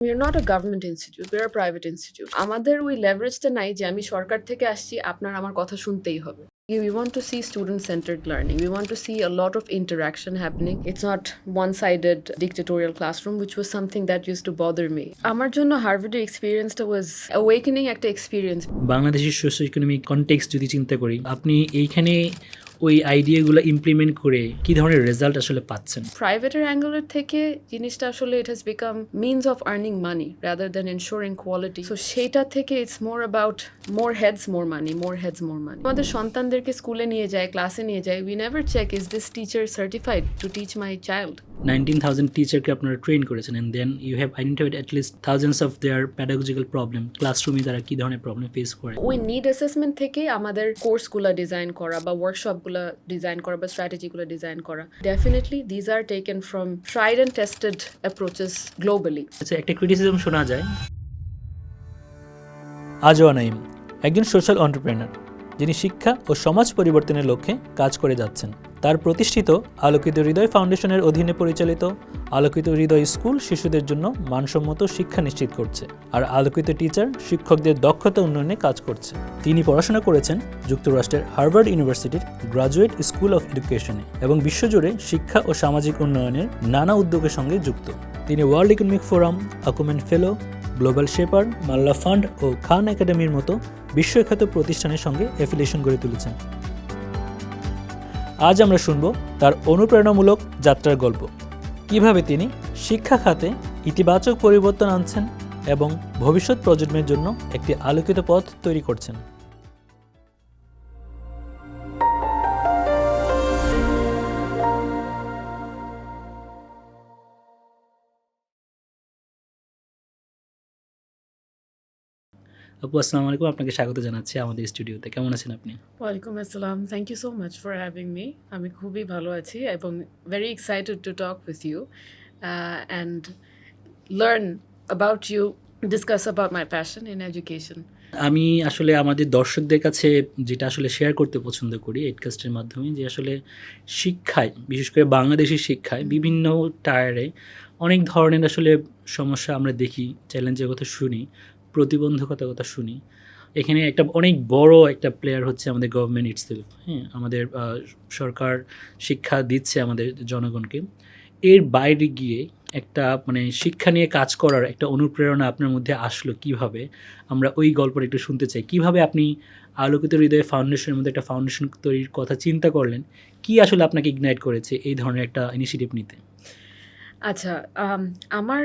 We are not a government institute, we are a private institute. আমাদের ওই লেভারেজটা নাই যে আমি সরকার থেকে আসছি, আপনার আমার কথা শুনতেই হবে। We want to see student-centered learning. We want to see a lot of interaction happening. It's not one-sided dictatorial classroom, which was something that used to bother me. আমার জন্য হার্ভার্ডের এক্সপিরিয়েন্সটা was awakening একটা এক্সপিরিয়েন্স। বাংলাদেশের social economic context যদি চিন্তা করি, আপনি এইখানে ওই আইডিয়াগুলো ইমপ্লিমেন্ট করে কি ধরনের রেজাল্ট আসলে পাচ্ছেন? প্রাইভেটের অ্যাঙ্গেলের থেকে জিনিসটা আসলে it has become means of earning money rather than ensuring quality. So সেইটা থেকে it's more about more heads more money, more heads more money. আমাদের সন্তানদেরকে স্কুলে নিয়ে যায়, ক্লাসে নিয়ে যায়, we never check is this teacher certified to teach my child. 19,000 টিচারকে আপনারা ট্রেন করেছেন and then you have identified at least thousands of their pedagogical problem. ক্লাসরুমে তারা কী ধরনের প্রবলেম ফেস করে? ওই নিড অ্যাসেসমেন্ট থেকে আমাদের কোর্সগুলো ডিজাইন করা বা ওয়ার্কশপগুলো ডিজাইন করা বা স্ট্র্যাটেজিগুলো ডিজাইন করা, definitely these are taken from tried and tested approaches globally. আচ্ছা, একটা ক্রিটিসিজম শোনা যায়। আজওয়া নাইম একজন সোশ্যাল এন্টারপ্রেনার, যিনি শিক্ষা ও সমাজ পরিবর্তনের লক্ষ্যে কাজ করে যাচ্ছেন। তার প্রতিষ্ঠিত আলোকিত হৃদয় ফাউন্ডেশনের অধীনে পরিচালিত আলোকিত হৃদয় স্কুল শিশুদের জন্য মানসম্মত শিক্ষা নিশ্চিত করছে, আর আলোকিত টিচার শিক্ষকদের দক্ষতা উন্নয়নে কাজ করছে। তিনি পড়াশোনা করেছেন যুক্তরাষ্ট্রের হার্ভার্ড ইউনিভার্সিটির গ্রাজুয়েট স্কুল অফ এডুকেশনে এবং বিশ্বজুড়ে শিক্ষা ও সামাজিক উন্নয়নের নানা উদ্যোগের সঙ্গে যুক্ত। তিনি ওয়ার্ল্ড ইকোনমিক ফোরাম, আকুমেন ফেলো, গ্লোবাল শেপার, মাল্লা ফান্ড ও খান একাডেমির মতো বিশ্বখ্যাত প্রতিষ্ঠানের সঙ্গে অ্যাফিলিয়েশন গড়ে তুলেছেন। আজ আমরা শুনব তার অনুপ্রেরণামূলক যাত্রার গল্প, কিভাবে তিনি শিক্ষা খাতে ইতিবাচক পরিবর্তন আনছেন এবং ভবিষ্যৎ প্রজন্মের জন্য একটি আলোকিত পথ তৈরি করছেন। আপু, আসসালামু আলাইকুম। আপনাকে স্বাগত জানাচ্ছি আমাদের স্টুডিওতে। কেমন আছেন আপনি? ওয়ালাইকুম আসসালাম, thank you so much for having me. আমি খুবই ভালো আছি এবং very excited to talk with you and learn about you, discuss about my passion in education. আমি আসলে আমাদের দর্শকদের কাছে যেটা আসলে শেয়ার করতে পছন্দ করি এডকাস্টের মাধ্যমে, যে আসলে শিক্ষায়, বিশেষ করে বাংলাদেশি শিক্ষায় বিভিন্ন টায়ারে অনেক ধরনের আসলে সমস্যা আমরা দেখি, চ্যালেঞ্জের কথা শুনি, প্রতিবন্ধকতার কথা শুনি। এখানে একটা অনেক বড় একটা প্লেয়ার হচ্ছে আমাদের গভর্নমেন্ট ইটসেলফ। হ্যাঁ, আমাদের সরকার শিক্ষা দিচ্ছে আমাদের জনগণকে। এর বাইরে গিয়ে একটা শিক্ষা নিয়ে কাজ করার একটা অনুপ্রেরণা আপনার মধ্যে আসলো কিভাবে? আমরা ওই গল্পটা একটু শুনতে চাই। কিভাবে আপনি আলোকিত হৃদয় ফাউন্ডেশনের মধ্যে একটা ফাউন্ডেশন তৈরির কথা চিন্তা করলেন? কি আসলে আপনাকে ইগনাইট করেছে এই ধরনের একটা ইনিশিয়েটিভ নিতে? আচ্ছা, আমার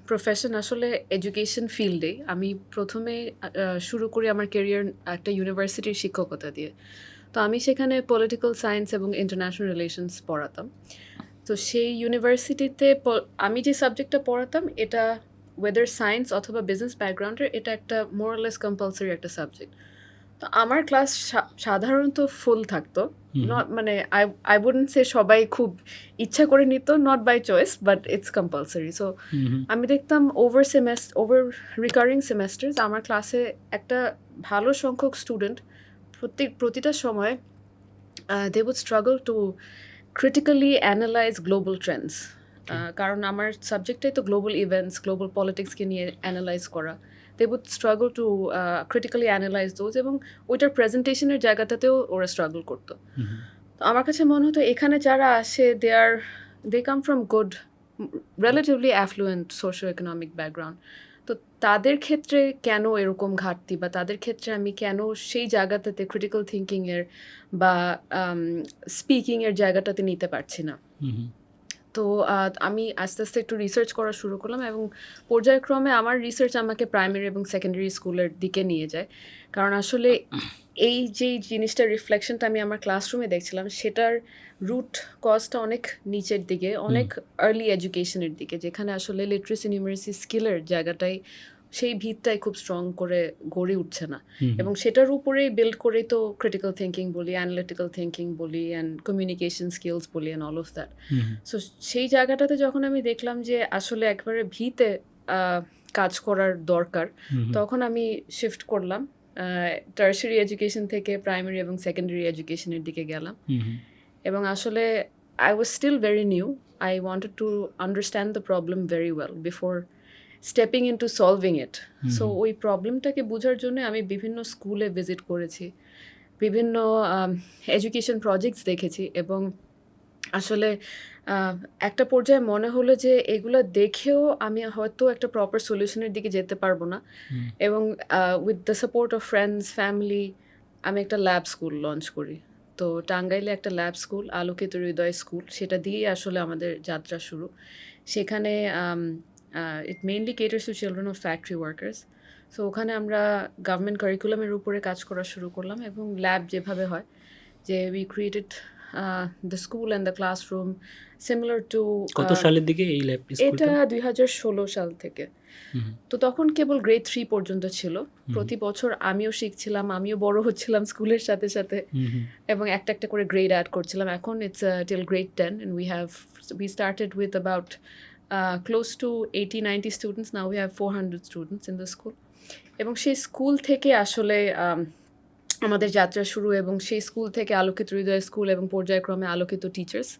প্রফেশন আসলে এডুকেশন ফিল্ডে। আমি প্রথমে শুরু করি আমার ক্যারিয়ার একটা ইউনিভার্সিটির শিক্ষকতা দিয়ে। তো আমি সেখানে পলিটিক্যাল সায়েন্স এবং ইন্টারন্যাশনাল রিলেশনস পড়াতাম। তো সেই ইউনিভার্সিটিতে আমি যে সাবজেক্টটা পড়াতাম এটা ওয়েদার সায়েন্স অথবা বিজনেস ব্যাকগ্রাউন্ডের, এটা একটা মোরালেস কম্পালসারি একটা সাবজেক্ট। তো আমার ক্লাস সাধারণত ফুল থাকতো। নট মানে আই উডন্ট সে সবাই খুব ইচ্ছা করে নিত, not by choice, but it's compulsory. So আমি দেখতাম ওভার রিকারিং সেমেস্টার্স আমার ক্লাসে একটা ভালো সংখ্যক স্টুডেন্ট প্রতিটা সময় they would struggle to critically analyse global trends. কারণ আমার সাবজেক্টটাই তো গ্লোবাল ইভেন্টস, গ্লোবাল পলিটিক্সকে নিয়ে অ্যানালাইজ করা। They would struggle to critically analyse those, এবং ওইটার প্রেজেন্টেশনের জায়গাটাতেও ওরা স্ট্রাগল করতো। তো আমার কাছে মনে হতো এখানে যারা আসে they come from good, relatively affluent socio economic background. তো তাদের ক্ষেত্রে কেন এরকম ঘাটতি, বা তাদের ক্ষেত্রে আমি কেন সেই জায়গাটাতে ক্রিটিক্যাল থিঙ্কিংয়ের বা স্পিকিংয়ের জায়গাটাতে নিতে পারছি না। তো আমি আস্তে আস্তে একটু রিসার্চ করা শুরু করলাম, এবং পর্যায়ক্রমে আমার রিসার্চ আমাকে প্রাইমারি এবং সেকেন্ডারি স্কুলের দিকে নিয়ে যায়। কারণ আসলে এই যেই জিনিসটার রিফ্লেকশনটা আমি আমার ক্লাসরুমে দেখছিলাম, সেটার রুট কজটা অনেক নিচের দিকে, অনেক আর্লি এডুকেশনের দিকে, যেখানে আসলে লিটারেসি নিউমারেসি স্কিলের জায়গাটাই, সেই ভিতটাই খুব স্ট্রং করে গড়ে উঠছে না। এবং সেটার উপরেই বিল্ড করেই তো ক্রিটিক্যাল থিঙ্কিং বলি, অ্যানালিটিক্যাল থিঙ্কিং বলি, অ্যান্ড কমিউনিকেশন স্কিলস বলি, and all of that. So সেই জায়গাটাতে যখন আমি দেখলাম যে আসলে একবারে ভিতে কাজ করার দরকার, তখন আমি শিফট করলাম, টার্শারি এডুকেশন থেকে প্রাইমারি এবং সেকেন্ডারি এডুকেশনের দিকে গেলাম। এবং আসলে I was still very new, I wanted to understand the problem very well before stepping into solving it. Hmm, so hmm. ওই প্রবলেমটাকে বোঝার জন্য আমি বিভিন্ন স্কুলে ভিজিট করেছি, বিভিন্ন এডুকেশন প্রজেক্টস দেখেছি এবং আসলে একটা পর্যায়ে মনে হলো যে এগুলো দেখেও আমি হয়তো একটা প্রপার সলিউশনের দিকে যেতে পারবো না হুম, এবং with the support of friends family আমি একটা ল্যাব স্কুল লঞ্চ করি। তো টাঙ্গাইলে একটা ল্যাব স্কুল, আলোকিত হৃদয় স্কুল, সেটা দিয়েই আসলে আমাদের যাত্রা শুরু। সেখানে it mainly caters to children of factory workers. So ওখানে আমরা গভর্নমেন্ট কারিকুলামের উপরে কাজ করা শুরু করলাম এবং ল্যাব যেভাবে হয় যে we created the school and the classroom similar to. কত সালের দিকে এই ল্যাব এটা স্কুলটা? 2016 সাল থেকে। হুম, তো তখন কেবল গ্রেড 3 পর্যন্ত ছিল। হুম, প্রতি বছর আমিও শিখছিলাম, আমিও বড় হচ্ছিলাম স্কুলের সাথে সাথে হুম, হুম, এবং একটা একটা করে গ্রেড অ্যাড করছিলাম। এখন it's till grade 10 and we started with about close to 80-90 students. Now we have 400 students in the school. এবং সেই স্কুল থেকে আসলে আমাদের যাত্রা শুরু এবং সেই স্কুল থেকে আলোকিত হৃদয় স্কুল এবং পর্যায়ক্রমে আলোকিত টিচার্স।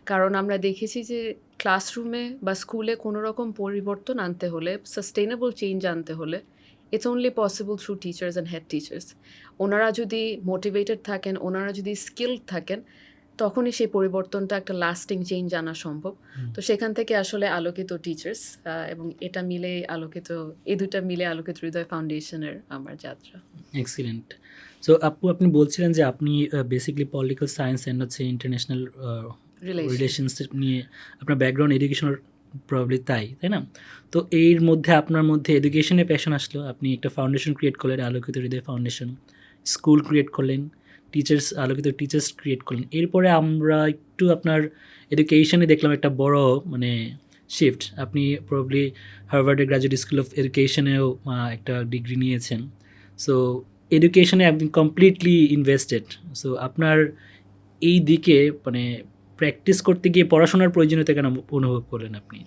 কারণ আমরা দেখেছি যে ক্লাসরুমে বা স্কুলে কোনো রকম পরিবর্তন আনতে হলে, সাস্টেইনেবল চেঞ্জ আনতে হলে, it's only possible through teachers and head teachers. ওনারা যদি মোটিভেটেড থাকেন, ওনারা যদি স্কিলড থাকেন, তখনই সেই পরিবর্তনটা একটা লাস্টিং চেঞ্জ আনা সম্ভব। তো সেখান থেকে আসলে আলোকিত টিচার্স এবং এটা মিলে আলোকিত, এই দুটা মিলে আলোকিত হৃদয় ফাউন্ডেশনের আমার যাত্রা। এক্সিলেন্ট। সো আপু, আপনি বলছিলেন যে আপনি বেসিক্যালি পলিটিক্যাল সায়েন্স অ্যান্ড হচ্ছে ইন্টারন্যাশনাল রিলেশনশিপ নিয়ে আপনার ব্যাকগ্রাউন্ড এডুকেশনের প্রবলি তাই না? তো এর মধ্যে আপনার মধ্যে এডুকেশনে প্যাশন আসলো, আপনি একটা ফাউন্ডেশন ক্রিয়েট করলেন, আলোকিত হৃদয় ফাউন্ডেশন, স্কুল ক্রিয়েট করলেন, টিচার্স, আলোকিত টিচার্স ক্রিয়েট করলেন। এরপরে আমরা একটু আপনার এডুকেশনে দেখলাম একটা বড় মানে শিফট। আপনি প্রবলি হার্ভার্ডের গ্র্যাজুয়েট স্কুল অফ এডুকেশনেও একটা ডিগ্রি নিয়েছেন। সো এডুকেশনে আপনি কমপ্লিটলি ইনভেস্টেড। সো আপনার এই দিকে মানে প্র্যাকটিস করতে গিয়ে পড়াশোনার প্রয়োজনীয়তা কেন অনুভব করলেন আপনি?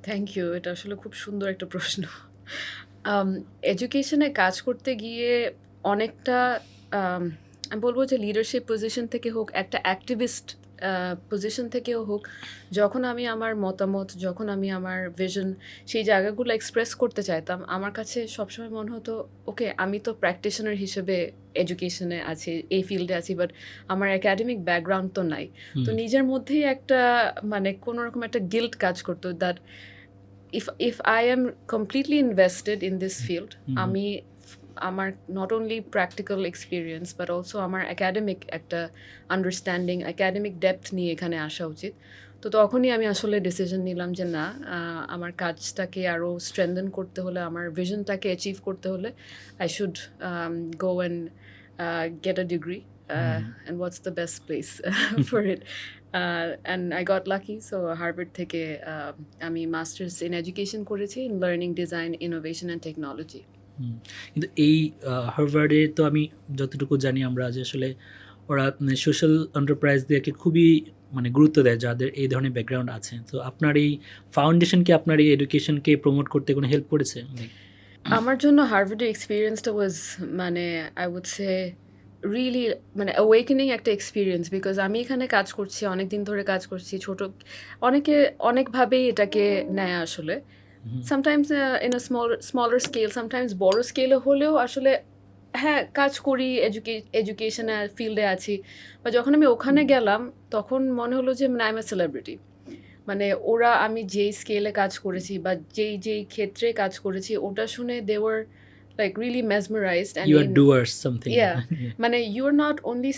Thank you. এটা আসলে খুব সুন্দর একটা প্রশ্ন। এডুকেশনে কাজ করতে গিয়ে অনেকটা আমি বলব যে লিডারশিপ পজিশন থেকে হোক, একটা অ্যাক্টিভিস্ট পজিশন থেকেও হোক, যখন আমি আমার মতামত, যখন আমি আমার ভিশন, সেই জায়গাগুলো এক্সপ্রেস করতে চাইতাম, আমার কাছে সবসময় মনে হতো ওকে আমি তো প্র্যাকটিশনার হিসেবে এডুকেশনে আছি, এই ফিল্ডে আছি, বাট আমার একাডেমিক ব্যাকগ্রাউন্ড তো নাই। তো নিজের মধ্যেই একটা মানে কোনো রকম একটা গিল্ট কাজ করতো that if I am completely invested in this field, আমি আমার not only practical experience but also আমার একাডেমিক একটা আন্ডারস্ট্যান্ডিং, একাডেমিক ডেপথ নিয়ে এখানে আসা উচিত। তো তখনই আমি আসলে ডিসিশন নিলাম যে না, আমার কাজটাকে আরও স্ট্রেনথেন করতে হলে, আমার ভিশনটাকে অ্যাচিভ করতে হলে I should go and get a degree, and what's the best place for it. And I got lucky, so Harvard থেকে আমি মাস্টার্স ইন এডুকেশন করেছি in learning design innovation and technology. কিন্তু এই হার্ভার্ডে তো আমি যতটুকু জানি আমরা যে আসলে ওরা সোশ্যাল এন্টারপ্রাইজদেরকে খুবই মানে গুরুত্ব দেয় যাদের এই ধরনের ব্যাকগ্রাউন্ড আছে। তো আপনার এই ফাউন্ডেশন কি আপনার এই এডুকেশনকে প্রমোট করতে কোনো হেল্প করেছে? আমার জন্য হার্ভার্ডের এক্সপিরিয়েন্সটা ওয়াজ মানে আই উড সে রিয়েলি মানে অ্যাওয়েকেনিং একটা এক্সপিরিয়েন্স, বিকজ আমি এখানে কাজ করছি, অনেক দিন ধরে কাজ করছি, ছোট অনেকে অনেকভাবেই এটাকে নেয় আসলে। Sometimes in a smaller scale, sometimes বড় স্কেলে হলেও আসলে হ্যাঁ কাজ করি, এডুকেশনের ফিল্ডে আছি। বা যখন আমি ওখানে গেলাম তখন মনে হলো যে মানে আই এম এ সেলিব্রিটি। মানে ওরা আমি যেই স্কেলে কাজ করেছি বা যেই ক্ষেত্রে কাজ করেছি ওটা শুনে they were like really mesmerized you are doers something. মানে you are not only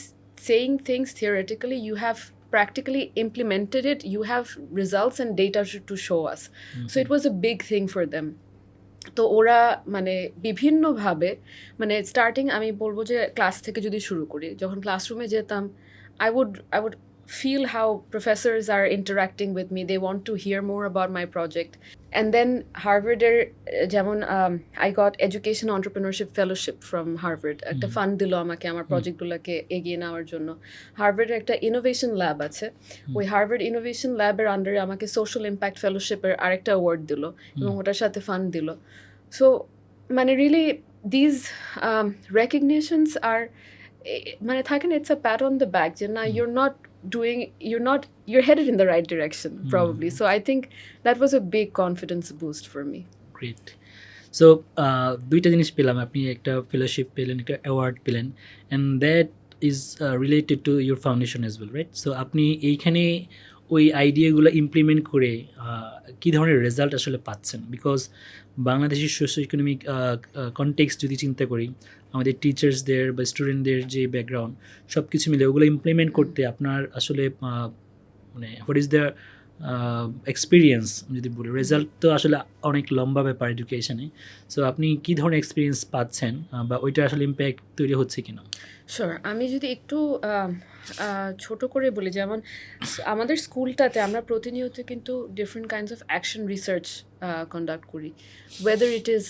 saying things theoretically, you have practically implemented it, you have results and data to show us. So it was a big thing for them. তো ওরা মানে বিভিন্নভাবে মানে starting আমি বলবো যে class থেকে যদি শুরু করি, যখন ক্লাসরুমে যেতাম I would feel how professors are interacting with me, they want to hear more about my project. And then Harvard-এর যেমন I got Education Entrepreneurship Fellowship from Harvard, একটা ফান্ড দিল আমাকে আমার প্রজেক্টগুলোকে এগিয়ে নেওয়ার জন্য। হার্ভার্ডের একটা ইনোভেশন ল্যাব আছে, ওই হার্ভার্ড ইনোভেশন ল্যাবের আন্ডারে আমাকে সোশ্যাল ইম্প্যাক্ট ফেলোশিপের আরেকটা অ্যাওয়ার্ড দিল এবং ওটার সাথে ফান্ড দিল। সো মানে রিয়েলি দিজ রেকগনিশনস আর মানে থাকে না, it's a Pat on the back যে না you're headed in the right direction probably. So I think that was a big confidence boost for me. Great. So দুইটা জিনিস পেলাম, আপনি একটা ফেলোশিপ পেলেন, একটা অ্যাওয়ার্ড পেলেন, and that is related to your foundation as well, right? So আপনি এইখানে ওই আইডিয়াগুলো ইমপ্লিমেন্ট করে কী ধরনের রেজাল্ট আসলে পাচ্ছেন? বিকজ বাংলাদেশের সোশ্യോ ইকোনমিক কনটেক্সট যদি চিন্তা করি, আমাদের টিচার্সদের বা স্টুডেন্টদের যে ব্যাকগ্রাউন্ড সব কিছু মিলে ওগুলো ইমপ্লিমেন্ট করতে আপনার আসলে মানে হোয়াট ইজ দ্য এক্সপিরিয়েন্স যদি বলি, রেজাল্ট তো আসলে অনেক লম্বা ব্যাপার এডুকেশনে। সো আপনি কী ধরনের এক্সপিরিয়েন্স পাচ্ছেন বা ওইটা আসলে ইম্প্যাক্ট তৈরি হচ্ছে কিনা? শিওর। আমি যদি একটু ছোট করে বলি, যেমন আমাদের স্কুলটাতে আমরা প্রতিনিয়ত কিন্তু different kinds of action research conduct করি। ওয়েদার ইট ইজ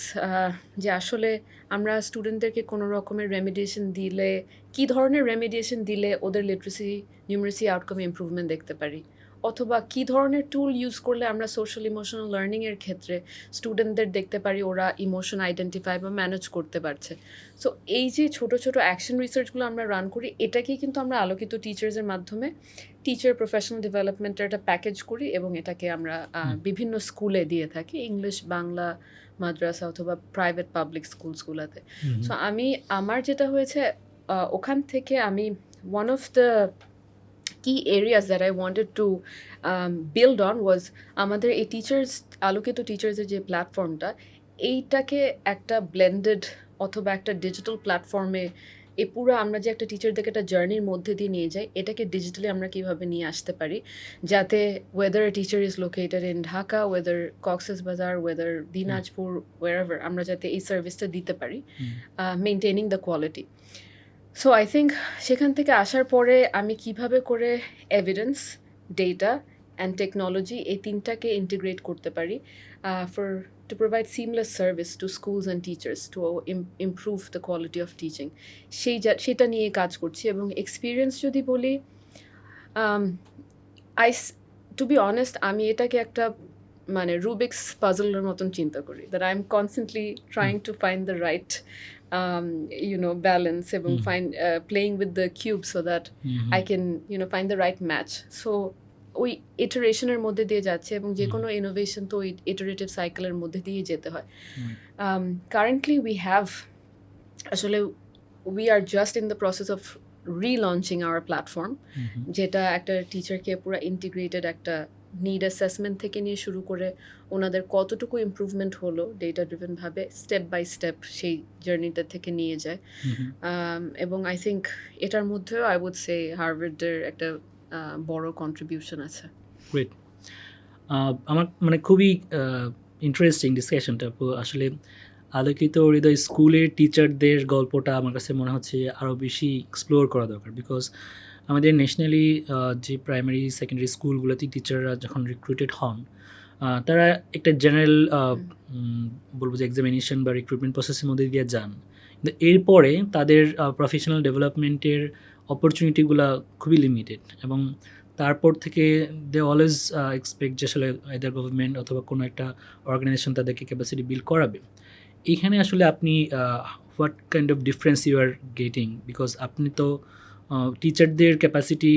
যে আসলে আমরা স্টুডেন্টদেরকে কোনো রকমের রেমিডিয়েশন দিলে, কী ধরনের রেমিডিয়েশন দিলে ওদের লিটারেসি নিউমারেসি আউটকামে ইমপ্রুভমেন্ট দেখতে পারি, অথবা কী ধরনের টুল ইউজ করলে আমরা সোশ্যাল ইমোশনাল লার্নিংয়ের ক্ষেত্রে স্টুডেন্টদের দেখতে পারি ওরা ইমোশন আইডেন্টিফাই বা ম্যানেজ করতে পারছে। সো এই যে ছোট ছোট অ্যাকশন রিসার্চগুলো আমরা রান করি, এটাকেই কিন্তু আমরা আলোকিত টিচার্সের মাধ্যমে টিচার প্রফেশনাল ডেভেলপমেন্টের একটা প্যাকেজ করি এবং এটাকে আমরা বিভিন্ন স্কুলে দিয়ে থাকি, ইংলিশ, বাংলা, মাদ্রাসা অথবা প্রাইভেট পাবলিক স্কুলসগুলোতে। সো আমার যেটা হয়েছে, ওখান থেকে আমি one of the key areas that I wanted to build on was আমাদের এই আলোকিত টিচার্সের যে প্ল্যাটফর্মটা, এইটাকে একটা ব্লেন্ডেড অথবা একটা ডিজিটাল প্ল্যাটফর্মে পুরো আমরা যে একটা টিচারদেরকে একটা জার্নির মধ্যে দিয়ে নিয়ে যাই, এটাকে ডিজিটালি আমরা কীভাবে নিয়ে আসতে পারি যাতে weather teacher is located in Dhaka, weather Cox's বাজার, ওয়েদার দিনাজপুর, ওয়েরাভার, আমরা যাতে এই সার্ভিসটা দিতে পারি, maintaining the quality. So I think সেখান থেকে আসার পরে আমি কিভাবে করে এভিডেন্স, ডেটা অ্যান্ড টেকনোলজি এই তিনটাকে ইন্টিগ্রেট করতে পারি to provide seamless service to schools and teachers to improve the quality of teaching, সেটা নিয়ে কাজ করছি। এবং এক্সপিরিয়েন্স যদি বলি, টু বি অনেস্ট, আমি এটাকে একটা মানে রুবিক্স পাজলের মতন চিন্তা করি, that I am constantly trying to find the right balance এবং playing with the cube so that I can find the right match. So ওই ইটারেশনের মধ্যে দিয়ে যাচ্ছে এবং যে কোনো ইনোভেশন তো ওই ইটারেটিভ সাইকেলের মধ্যে দিয়ে যেতে হয়। কারেন্টলি আসলে we are just in the process of relaunching our platform, যেটা একটা টিচারকে পুরো ইন্টিগ্রেটেড একটা নিড অ্যাসেসমেন্ট থেকে নিয়ে শুরু করে ওনাদের কতটুকু ইমপ্রুভমেন্ট হলো ডেটা ড্রিভেনভাবে স্টেপ বাই স্টেপ সেই জার্নিটা থেকে নিয়ে যায়। এবং আই থিঙ্ক এটার মধ্যেও আই উড সে হার্ভার্ডের একটা বড় কন্ট্রিবিউশন আছে। গ্রেট। আমার মানে খুবই ইন্টারেস্টিং ডিসকাশনটা। আসলে আলোকিত হৃদয় স্কুলের টিচারদের গল্পটা আমার কাছে মনে হচ্ছে আরও বেশি এক্সপ্লোর করা দরকার, বিকজ আমাদের ন্যাশনালি যে প্রাইমারি সেকেন্ডারি স্কুলগুলোতে টিচাররা যখন রিক্রুটেড হন, তারা একটা জেনারেল বলবো যে এক্সামিনেশন বা রিক্রুটমেন্ট প্রসেসের মধ্যে দিয়ে যান, কিন্তু এরপরে তাদের প্রফেশনাল ডেভেলপমেন্টের অপরচুনিটিগুলো খুবই লিমিটেড, এবং তারপর থেকে দে অলওয়েজ এক্সপেক্ট যে আসলে এদের গভর্নমেন্ট অথবা কোনো একটা অর্গানাইজেশন তাদেরকে ক্যাপাসিটি বিল্ড করাবে। এইখানে আসলে আপনি what kind of difference you are getting, because আপনি তো টিচারদের ক্যাপাসিটি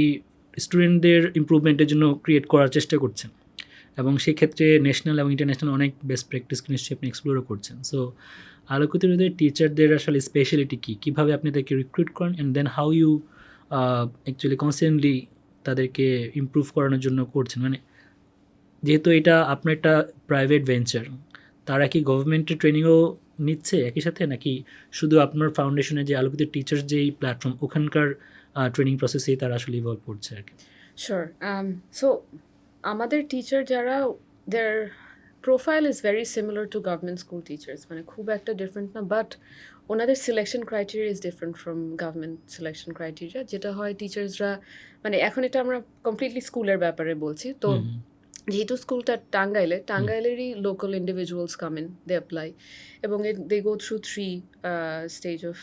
স্টুডেন্টদের ইমপ্রুভমেন্টের জন্য ক্রিয়েট করার চেষ্টা করছেন, এবং সেক্ষেত্রে ন্যাশনাল এবং ইন্টারন্যাশনাল অনেক বেস্ট প্র্যাকটিসকে নিশ্চয়ই আপনি এক্সপ্লোরও করছেন। সো আলোকিত হৃদয়ের টিচারদের আসলে স্পেশালিটি কী, কীভাবে আপনি তাদেরকে রিক্রুট করেন, and then how you actually constantly তাদেরকে ইমপ্রুভ করানোর জন্য করছেন? মানে যেহেতু এটা আপনার একটা প্রাইভেট ভেঞ্চার, তারা কি গভর্নমেন্টের ট্রেনিংও নিচ্ছে একই সাথে, নাকি শুধু আপনার ফাউন্ডেশনের যে আলোকিত টিচার্স যেই প্ল্যাটফর্ম ওখানকার ট্রেনিং প্রসেসেই তারা আসলে ইভলভ করছে আর কি? শিওর। সো আমাদের টিচার যারা, their profile is very similar to government school teachers, মানে খুব একটা ডিফারেন্ট না, বাট ওনাদের selection criteria is different from government selection criteria. যেটা হয় টিচার্সরা, মানে এখন এটা আমরা কমপ্লিটলি স্কুলের ব্যাপারে বলছি, তো যেহেতু স্কুলটা টাঙ্গাইলেরই local individuals come in, they apply, এবং they go through 3 stage of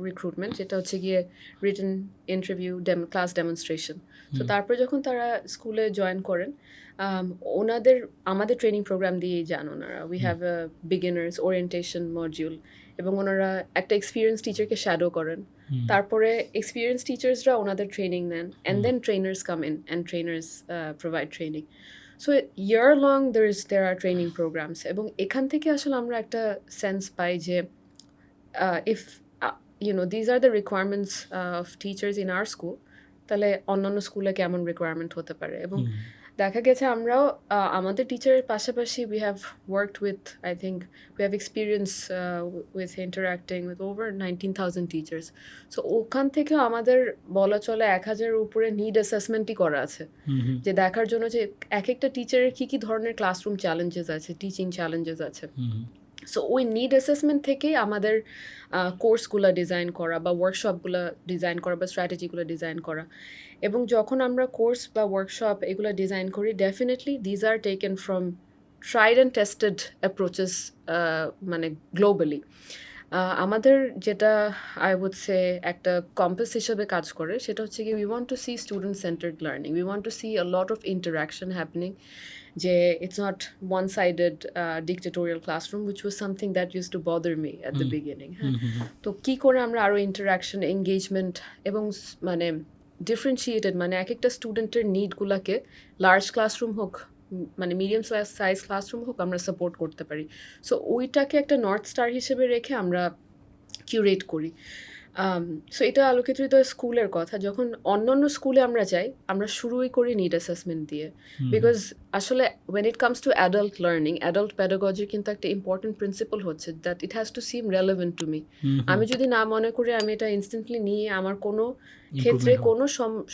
recruitment, যেটা হচ্ছে গিয়ে রিটেন ইন্টারভিউ, ক্লাস ডেমনস্ট্রেশন। তো তারপরে যখন তারা স্কুলে জয়েন করেন, আমাদের ট্রেনিং প্রোগ্রাম দিয়েই যান ওনারা। We have a beginners orientation module, এবং ওনারা একটা এক্সপিরিয়েন্স টিচারকে শ্যাডো করেন, তারপরে এক্সপিরিয়েন্স টিচার্সরা ওনাদের ট্রেনিং নেন, and then trainers come in and trainers provide training. So year long there are training programmes এবং এখান থেকে আসলে আমরা একটা সেন্স পাই যে if these are the requirements of teachers in our school, তাহলে অন্যান্য স্কুলে কেমন রিকোয়ারমেন্ট হতে পারে এবং দেখা গেছে আমরাও আমাদের টিচারের পাশাপাশি we have worked with, I think we have experience with interacting with over 19,000 teachers. So ওখান থেকেও আমাদের বলা চলে 1,000-এর উপরে নিড অ্যাসেসমেন্টই করা আছে, যে দেখার জন্য যে এক একটা টিচারের কী ধরনের ক্লাসরুম চ্যালেঞ্জেস আছে, টিচিং চ্যালেঞ্জেস আছে। সো ওই নিড অ্যাসেসমেন্ট থেকেই আমাদের কোর্সগুলো ডিজাইন করা বা ওয়ার্কশপগুলো ডিজাইন করা বা স্ট্র্যাটেজিগুলো ডিজাইন করা। এবং যখন আমরা কোর্স বা ওয়ার্কশপ এগুলো ডিজাইন করি, definitely these are taken from tried and tested approaches, মানে গ্লোবালি। আমাদের যেটা আই উড সে একটা কম্পাস হিসেবে কাজ করে সেটা হচ্ছে কি, we want to see student centred learning, we want to see a lot of interaction happening, যে it's not one sided dictatorial classroom, which was something that use to bother me at the beginning. হ্যাঁ, তো কী করে আমরা আরও interaction, engagement এবং মানে differentiated, মানে এক একটা স্টুডেন্টের নিডগুলোকে লার্জ ক্লাসরুম হোক, মানে মিডিয়াম সাইজ ক্লাসরুম হোক, আমরা সাপোর্ট করতে পারি। সো ওইটাকে একটা নর্থ স্টার হিসেবে রেখে আমরা কিউরেট করি। সো এটা আলোকিত স্কুলের কথা। যখন অন্যান্য স্কুলে আমরা যাই, আমরা শুরুই করি নিড অ্যাসেসমেন্ট দিয়ে, বিকজ আসলে when it comes to adult learning, adult প্যাডাগজির কিন্তু একটা ইম্পর্টেন্ট প্রিন্সিপাল হচ্ছে that it has to seem relevant to me. আমি যদি না মনে করি আমি এটা ইনস্ট্যান্টলি নিয়ে আমার কোনো ক্ষেত্রে কোনো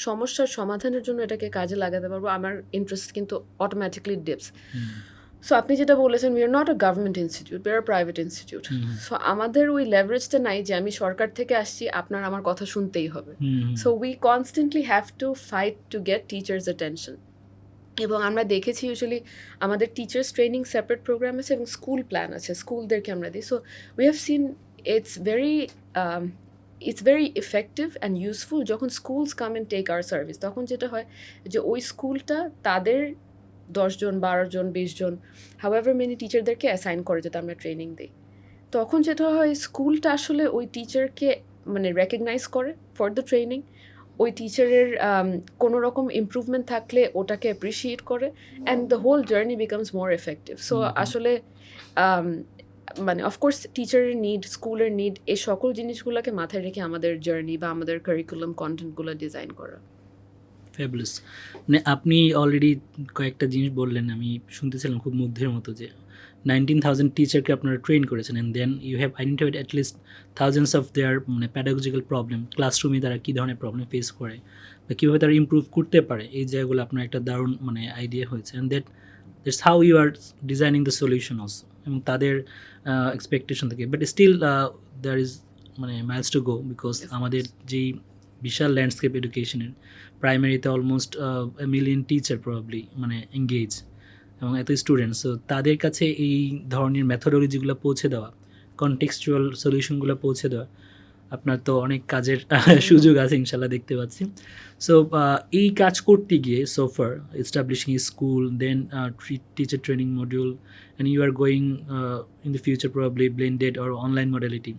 সমস্যার সমাধানের জন্য এটাকে কাজে লাগাতে পারবো, আমার ইন্টারেস্ট কিন্তু অটোমেটিকলি ডিপস। সো আপনি যেটা বলেছেন, we are not a government institute, we are private institute. So আমাদের ওই লেভারেজটা নাই যে আমি সরকার থেকে আসছি, আপনার আমার কথা শুনতেই হবে। So we constantly have to fight to get teachers attention. এবং আমরা দেখেছি ইউজুয়ালি আমাদের টিচার্স ট্রেনিং সেপারেট প্রোগ্রাম আছে এবং স্কুল প্ল্যান আছে, স্কুলদেরকে আমরা দিই। So we have seen it's very effective and useful যখন schools come and take our service. তখন যেটা হয় যে ওই স্কুলটা তাদের 10 জন, 12 জন, 20 জন, হাউএভার মেনি টিচারদেরকে অ্যাসাইন করে যাতে আমরা ট্রেনিং দিই। তখন যেটা হয়, স্কুলটা আসলে ওই টিচারকে মানে রেকগনাইজ করে ফর দ্য ট্রেনিং, ওই টিচারের কোনো রকম ইমপ্রুভমেন্ট থাকলে ওটাকে অ্যাপ্রিসিয়েট করে, and the whole journey becomes more effective. So আসলে মানে অফকোর্স টিচারের নিড, স্কুলের নিড, এই সকল জিনিসগুলোকে মাথায় রেখে আমাদের জার্নি বা আমাদের কারিকুলাম কন্টেন্টগুলো ডিজাইন করা। ফ্যাবুলাস। মানে আপনি অলরেডি কয়েকটা জিনিস বললেন, আমি শুনতেছিলাম খুব মুগ্ধের মতো, যে 19,000 টিচারকে আপনারা ট্রেন করেছেন, and then you have identified at least thousands of their মানে প্যাডাগজিক্যাল প্রবলেম, ক্লাসরুমে তারা কী ধরনের প্রবলেম ফেস করে বা কীভাবে তারা ইমপ্রুভ করতে পারে, এই জায়গাগুলো আপনার একটা দারুণ মানে আইডিয়া হয়েছে। And that's how you are designing the solution also, এবং তাদের এক্সপেকটেশন থেকে। বাট স্টিল দেয়ার ইজ মানে মাইলস টু গো, বিকজ আমাদের যেই বিশাল ল্যান্ডস্কেপ এডুকেশনের প্রাইমারিতে অলমোস্ট 1 মিলিয়ন টিচার প্রবাবলি মানে এঙ্গেজ, এবং এত স্টুডেন্টস। সো তাদের কাছে এই ধরনের মেথোডোলজিগুলো পৌঁছে দেওয়া, কনটেক্সচুয়াল সলিউশনগুলো পৌঁছে দেওয়া, আপনার তো অনেক কাজের সুযোগ আছে ইনশাল্লাহ, দেখতে পাচ্ছি। সো এই কাজ করতে গিয়ে so far establishing school, then teacher training module, and you are going in the future probably blended or online modality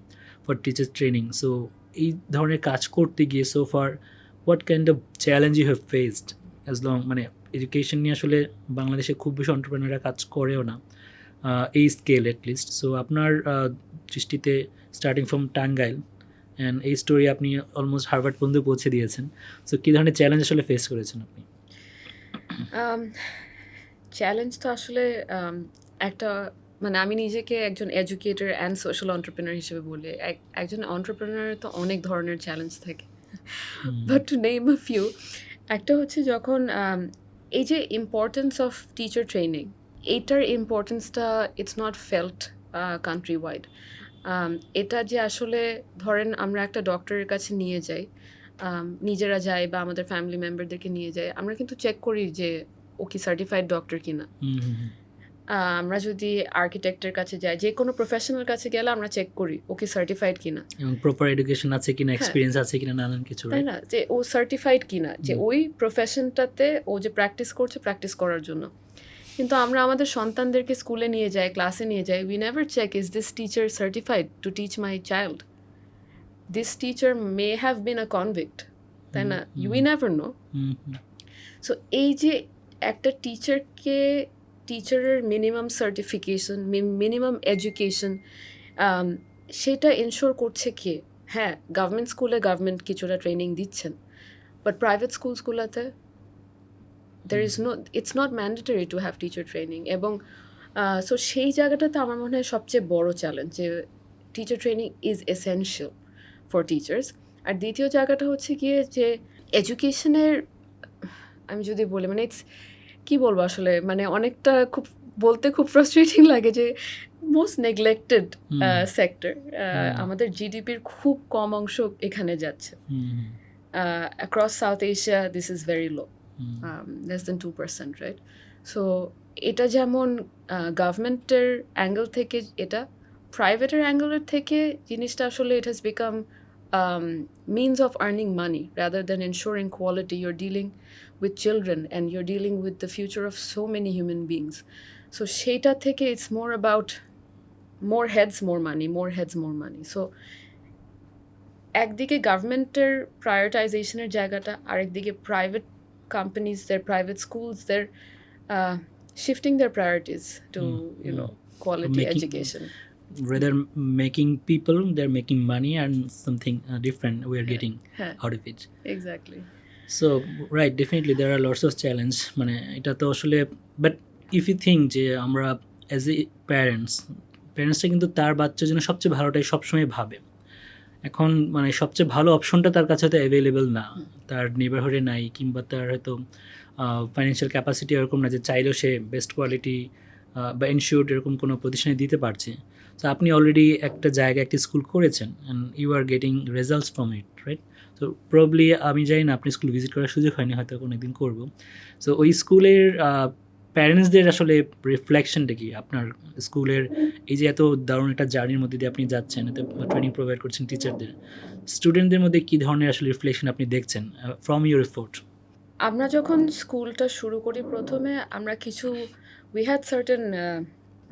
for teacher training. So এই ধরনের কাজ করতে গিয়ে so far what kind of challenge you have faced as long, মানে education নিয়ে আসলে বাংলাদেশে খুব বেশি অন্টারপ্রেনাররা কাজ করেও না এই স্কেল অ্যাটলিস্ট। সো আপনার দৃষ্টিতে স্টার্টিং ফ্রম টাঙ্গাইল অ্যান্ড এই স্টোরি আপনি অলমোস্ট হার্ভার্ড পর্যন্ত পৌঁছে দিয়েছেন, সো কী ধরনের চ্যালেঞ্জ আসলে ফেস করেছেন আপনি? চ্যালেঞ্জ তো আসলে একটা, মানে আমি নিজেকে একজন এডুকেটর অ্যান্ড সোশ্যাল অন্টারপ্রেনার হিসেবে বলি। একজন অন্টারপ্রেনারের তো অনেক ধরনের চ্যালেঞ্জ থাকে, but to name a few, একটা হচ্ছে যখন এই যে ইম্পর্টেন্স অফ টিচার ট্রেনিং, এইটার ইম্পর্টেন্সটা it's not felt country wide. এটা যে আসলে ধরেন আমরা একটা ডক্টরের কাছে নিয়ে যাই, নিজেরা যাই বা আমাদের ফ্যামিলি মেম্বারদেরকে নিয়ে যাই, আমরা কিন্তু চেক করি যে ও কি সার্টিফাইড ডক্টর কিনা। আমরা যদি আর্কিটেক্টের কাছে যাই, যে কোনো প্রফেশনাল কাছে গেলে আমরা চেক করি ও কি সার্টিফাইড কিনা, এবং প্রপার এডুকেশন আছে কিনা, এক্সপিরিয়েন্স আছে কিনা, নানান কিছু, তাই না, যে ও সার্টিফাইড কিনা, যে ওই প্রফেশনটাতে ও যে প্র্যাকটিস করছে প্র্যাকটিস করার জন্য। কিন্তু আমরা আমাদের সন্তানদেরকে স্কুলে নিয়ে যাই, ক্লাসে নিয়ে যাই, we never check is this teacher certified to teach my child, this teacher may have been a convict, তাই না, উই নেভার নো। সো এই যে একটা টিচারের মিনিমাম সার্টিফিকেশন, মিনিমাম এডুকেশন, সেটা এনশোর করছে কে? হ্যাঁ, গভর্নমেন্ট স্কুলে গভর্নমেন্ট কিছুটা ট্রেনিং দিচ্ছেন, বাট প্রাইভেট স্কুলসগুলোতে it's not mandatory to have teacher training. এবং সো সেই জায়গাটাতে আমার মনে হয় সবচেয়ে বড় চ্যালেঞ্জ, যে teacher training is essential for teachers. আর দ্বিতীয় জায়গাটা হচ্ছে গিয়ে যে এডুকেশনের, আমি যদি বলি মানে কি বলবো আসলে, মানে অনেকটা খুব বলতে খুব ফ্রাস্ট্রেটিং লাগে যে মোস্ট নেগলেক্টেড সেক্টর। আমাদের জিডিপির খুব কম অংশ এখানে যাচ্ছে। Across south Asia this is very low, less than 2%, right? So এটা যেমন গভর্নমেন্টের অ্যাঙ্গেল থেকে, এটা প্রাইভেটের অ্যাঙ্গেলের থেকে জিনিসটা আসলে it has become means of earning money rather than ensuring quality. You're dealing with children and you're dealing with the future of so many human beings. So সেটা থেকে it's more about more heads more money, more heads more money. So একদিকে গভর্নমেন্টের প্রায়োরিটাইজেশনের জায়গাটা, আরেকদিকে private companies, their private schools, they're shifting their priorities to quality education. Rather making people, they're making money and something different we are getting out of it. Exactly. So right, definitely there are lots of challenge, মানে এটা তো আসলে, but if you think যে আমরা as a প্যারেন্টসটা কিন্তু তার বাচ্চার জন্য সবচেয়ে ভালোটাই সবসময় ভাবে। এখন মানে সবচেয়ে ভালো অপশনটা তার কাছে হয়তো অ্যাভেলেবেল না, তার নেবারহুডে নাই, কিংবা তার হয়তো ফাইন্যান্সিয়াল ক্যাপাসিটি এরকম না যে চাইলেও সে বেস্ট কোয়ালিটি বা ইনশিওর্ড এরকম কোনো প্রতিষ্ঠানে দিতে পারছে। তো আপনি অলরেডি একটা জায়গায় একটি স্কুল করেছেন and you are getting results from it, right? তো প্রবলি আমি জানি না, আপনি স্কুল ভিজিট করার সুযোগ হয়নি, হয়তো কোনো একদিন করবো। সো ওই স্কুলের প্যারেন্টসদের আসলে রিফ্লেকশনটা কি আপনার স্কুলের এই যে এত দারুণ একটা জার্নির মধ্যে দিয়ে আপনি যাচ্ছেন, এত ট্রেনিং প্রোভাইড করছেন টিচারদের, স্টুডেন্টদের মধ্যে কী ধরনের আসলে রিফ্লেকশন আপনি দেখছেন ফ্রম ইউর এফোর্ট? আমরা যখন স্কুলটা শুরু করি প্রথমে আমরা কিছু we had certain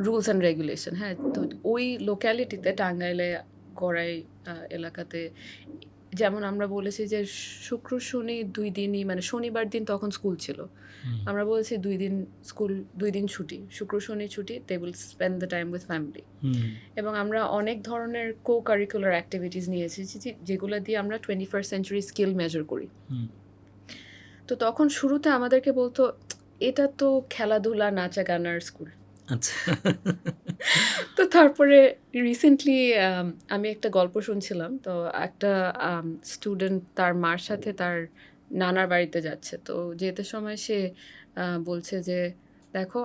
rules and regulation. হ্যাঁ, তো ওই লোক্যালিটিতে, টাঙ্গাইলে গড়াই এলাকাতে, যেমন আমরা বলেছি যে শুক্র শনি 2 দিনই, মানে শনিবার দিন তখন স্কুল ছিল, আমরা বলেছি 2 দিন ছুটি, শুক্র শনি ছুটি, they will spend the time with family. এবং আমরা অনেক ধরনের কো কারিকুলার অ্যাক্টিভিটিস নিয়েছি যেগুলো দিয়ে আমরা 21st সেঞ্চুরি স্কিল মেজার করি। তো তখন শুরুতে আমাদেরকে বলতো এটা তো খেলাধুলা নাচা গানার স্কুল। আচ্ছা। তো তারপরে রিসেন্টলি আমি একটা গল্প শুনছিলাম, তো একটা স্টুডেন্ট তার মার সাথে তার নানার বাড়িতে যাচ্ছে, তো যেতে সময় সে বলছে যে দেখো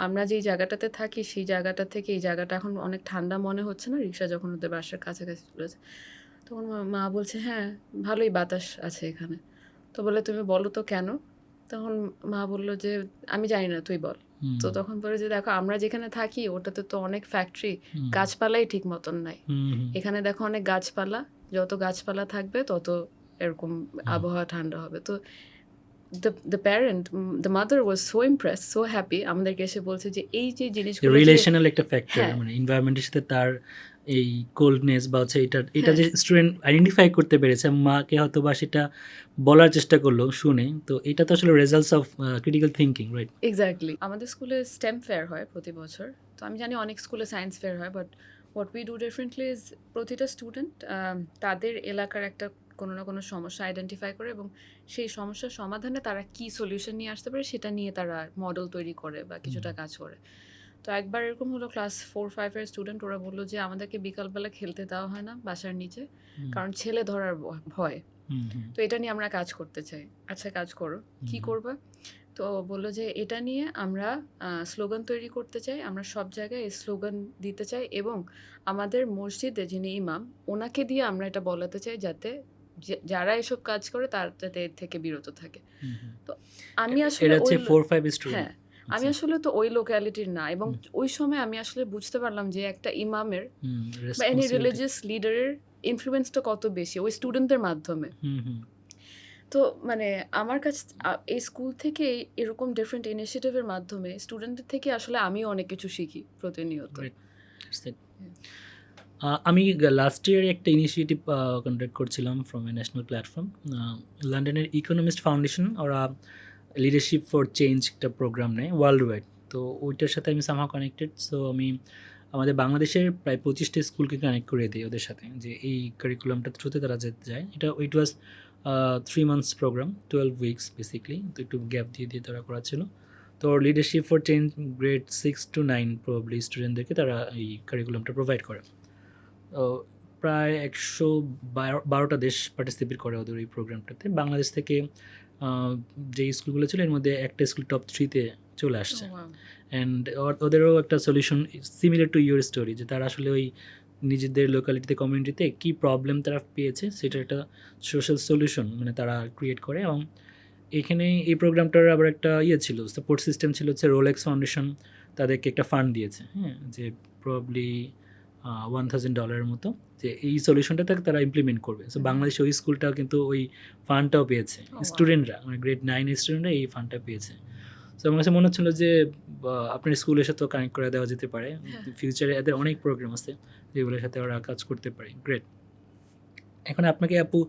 আমরা যেই জায়গাটাতে থাকি সেই জায়গাটা থেকে এই জায়গাটা এখন অনেক ঠান্ডা মনে হচ্ছে না, রিক্সা যখন ওদের বাসার কাছাকাছি চলেছে। তখন মা বলছে হ্যাঁ ভালোই বাতাস আছে এখানে। তো বলে তুমি বলো তো কেন? তখন মা বললো যে আমি জানি না, তুই বল। তো তখন বলে যে দেখো আমরা যেখানে থাকি ওটাতে তো অনেক ফ্যাক্টরি, গাছপালাই ঠিক মতন নাই। এখানে দেখো অনেক গাছপালা, যত গাছপালা থাকবে তত এরকম আবহাওয়া ঠান্ডা হবে। তো the mother was so impressed, so happy, আমাদেরকে এসে বলছে যে এই যে জিনিসগুলো রিলেশনাল একটা ফ্যাক্টর, মানে এনভায়রনমেন্টের সাথে তার এই কোল্ডনেস বা হচ্ছে এটা যে স্টুডেন্ট আইডেন্টিফাই করতে পেরেছে, মাকে হয়তো বা সেটা বলার চেষ্টা করলো শুনে, তো এটা তো আসলে results of critical thinking, right? Exactly. আমাদের স্কুলে স্টেম ফেয়ার হয় প্রতি বছর, তো আমি জানি অনেক স্কুলে সায়েন্স ফেয়ার হয়, but what we do differently is প্রতিটা স্টুডেন্ট তাদের এলাকার একটা কোনো না কোনো সমস্যা আইডেন্টিফাই করে এবং সেই সমস্যার সমাধানে তারা কী সলিউশন নিয়ে আসতে পারে সেটা নিয়ে তারা মডেল তৈরি করে বা কিছুটা কাজ করে। তো একবার এরকম হলো, ক্লাস 4-5 স্টুডেন্ট, ওরা বললো যে আমাদেরকে বিকালবেলা খেলতে দেওয়া হয় না বাসার নিচে, কারণ ছেলে ধরার ভয়। তো এটা নিয়ে আমরা কাজ করতে চাই। আচ্ছা কাজ করো, কি করবা? তো বললো যে এটা নিয়ে আমরা স্লোগান তৈরি করতে চাই, আমরা সব জায়গায় এই স্লোগান দিতে চাই এবং আমাদের মসজিদে যিনি ইমাম ওনাকে দিয়ে আমরা এটা বলাতে চাই যাতে যারা এসব কাজ করে তার যাতে এর থেকে বিরত থাকে। তো আমি আসলে হ্যাঁ, আমি আসলে তো ওই লোক্যালিটির না, এবং ওই সময় আমি আসলে বুঝতে পারলাম যে একটা ইমামের বা এনি রিলিজিয়াস লিডারের ইনফ্লুয়েন্সটা কত বেশি ওই স্টুডেন্টদের মাধ্যমে। তো মানে আমার কাছে এই স্কুল থেকে এরকম ডিফারেন্ট ইনিশিয়েটিভের মাধ্যমে স্টুডেন্টদের থেকে আসলে আমিও অনেক কিছু শিখি প্রতিনিয়ত। আমি লাস্ট ইয়ারে একটা ইনিশিয়েটিভ কন্ডাক্ট করছিলাম ফ্রম এ ন্যাশনাল প্ল্যাটফর্ম, লন্ডনের ইকোনমিস্ট ফাউন্ডেশন। ওরা লিডারশিপ ফর চেঞ্জ একটা প্রোগ্রাম নেয় ওয়ার্ল্ড ওয়াইড। তো ওইটার সাথে আমি সামহাও কানেক্টেড। সো আমি আমাদের বাংলাদেশের প্রায় 25টা স্কুলকে কানেক্ট করে দিই ওদের সাথে, যে এই কারিকুলামটার থ্রুতে তারা যেতে যায়। ইট ওয়াজ 3 মান্থস প্রোগ্রাম, 12 উইকস বেসিকলি। তো একটু গ্যাপ দিয়ে দিয়ে তারা করা ছিল। তো leadership for change grade 6 to 9 probably স্টুডেন্টদেরকে তারা এই কারিকুলামটা প্রোভাইড করে। তো প্রায় 112টা দেশ পার্টিসিপেট করে ওদের এই প্রোগ্রামটাতে। বাংলাদেশ থেকে যে স্কুলগুলো ছিল এর মধ্যে একটা স্কুল টপ 3-তে চলে আসছে। Oh, wow. অ্যান্ড ওদেরও একটা solution similar to your story, যে তারা আসলে ওই নিজেদের লোকালিটিতে কমিউনিটিতে কী প্রবলেম তারা পেয়েছে সেটার একটা সোশ্যাল সলিউশন মানে তারা ক্রিয়েট করে। এবং এখানে এই প্রোগ্রামটার আবার একটা ছিল, সাপোর্ট সিস্টেম ছিল হচ্ছে রোলেক্স ফাউন্ডেশন তাদেরকে একটা ফান্ড দিয়েছে, হ্যাঁ, যে প্রবাবলি $1,000 মতো, যে এই সলিউশনটা তারা ইমপ্লিমেন্ট করবে। সো বাংলাদেশে ওই স্কুলটাও কিন্তু ওই ফান্ডটাও পেয়েছে, wow. স্টুডেন্টরা মানে গ্রেড 9 স্টুডেন্টরা এই ফান্ডটা পেয়েছে। সো আমার কাছে মনে হচ্ছিলো যে আপনার স্কুলের সাথেও কানেক্ট করে দেওয়া যেতে পারে। ফিউচারে এদের অনেক প্রোগ্রাম আছে যেগুলোর সাথে ওরা কাজ করতে পারে। গ্রেট। এখন আপনাকে আপু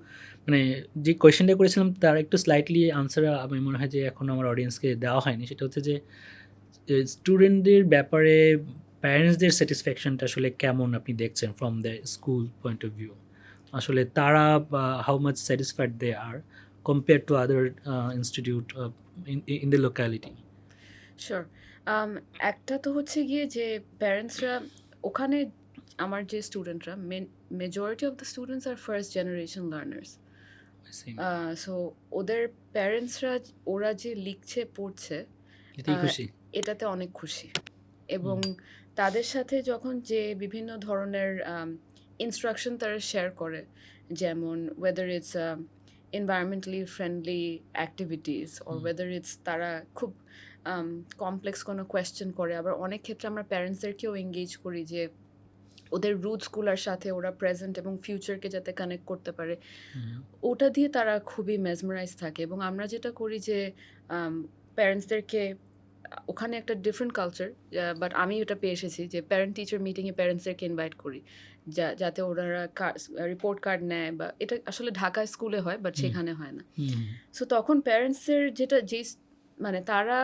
মানে যে কোয়েশ্চেনটা করেছিলাম তার একটু স্লাইটলি আনসার আমি মনে হয় যে এখন আমার অডিয়েন্সকে দেওয়া হয়নি। সেটা হচ্ছে যে স্টুডেন্টদের ব্যাপারে প্যারেন্টসদের স্যাটিসফ্যাকশনটা আসলে কেমন আপনি দেখছেন from the school point of view? আসলে তারা how much satisfied they are compare to other institute in the locality? Sure. একটা তো হচ্ছে গিয়ে যে প্যারেন্টসরা ওখানে আমার যে স্টুডেন্টরা majority of the students are first generation learners. So ওদের প্যারেন্টসরা ওরা যে লিখছে পড়ছে এতেই আহ, খুশি? এটাতে অনেক খুশি। এবং তাদের সাথে যখন যে বিভিন্ন ধরনের ইনস্ট্রাকশন তারা শেয়ার করে, যেমন whether it's environmentally friendly activities or whether it's তারা খুব কমপ্লেক্স কোনো কোয়েশ্চেন করে, আবার অনেক ক্ষেত্রে আমরা প্যারেন্টসদেরকেও এঙ্গেজ করি যে ওদের রুটসগুলোর সাথে ওরা প্রেজেন্ট এবং ফিউচারকে যাতে কানেক্ট করতে পারে, ওটা দিয়ে তারা খুবই মেসমারাইজ থাকে। এবং আমরা যেটা করি যে প্যারেন্টসদেরকে ওখানে একটা ডিফারেন্ট কালচার, বাট আমি ওটা পেয়ে এসেছি যে প্যারেন্ট টিচার মিটিংয়ে প্যারেন্টসদেরকে ইনভাইট করি যাতে ওনারা রিপোর্ট কার্ড নেয়, বা এটা আসলে ঢাকা স্কুলে হয় বাট সেখানে হয় না। সো তখন প্যারেন্টসের যেই মানে তারা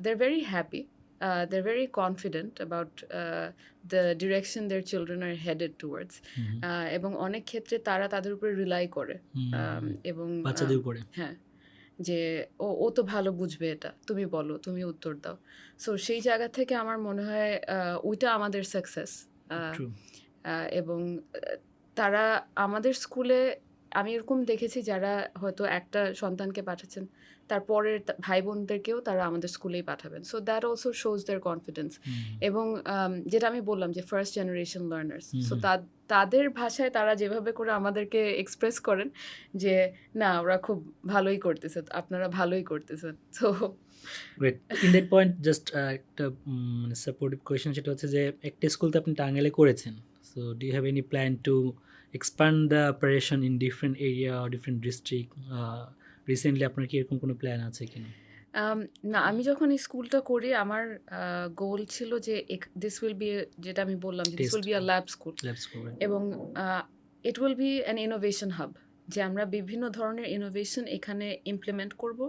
they are very happy, they are very confident about the direction their children are headed towards. এবং অনেক ক্ষেত্রে তারা তাদের উপরে রিলাই করে এবং বাচ্চাদের উপরে। হ্যাঁ, যে ও তো ভালো বুঝবে, এটা তুমি বলো, তুমি উত্তর দাও। সো সেই জায়গা থেকে আমার মনে হয় ওইটা আমাদের সাকসেস। True. এবং তারা আমাদের স্কুলে আমি এরকম দেখেছি যারা হয়তো একটা সন্তানকে পাঠাচ্ছেন, তারপরের ভাই বোনদেরকেও তারা আমাদের স্কুলেই পাঠাবেন। So that also shows their confidence. এবং যেটা আমি বললাম যে ফার্স্ট জেনারেশন লার্নার্স, সো তাদের ভাষায় তারা যেভাবে করে আমাদেরকে এক্সপ্রেস করেন যে না ওরা খুব ভালোই করতেছে, আপনারা ভালোই করতেছেন। So great. In that point just একটা মানে সাপোর্টিভ কোয়েশ্চেন, সেটা হচ্ছে যে একটা স্কুল তো আপনি টাঙ্গাইলে করেছেন। So do you have any plan to expand the operation in different area or different district? Recently আপনার কি এরকম কোনো প্ল্যান আছে কিনা? না, আমি যখন এই স্কুলটা করি আমার গোল ছিল যে দিস উইল বি, যেটা আমি বললাম যে this will be a lab school, lab school. এবং it will be an innovation hub, যে আমরা বিভিন্ন ধরনের ইনোভেশন এখানে ইমপ্লিমেন্ট করব,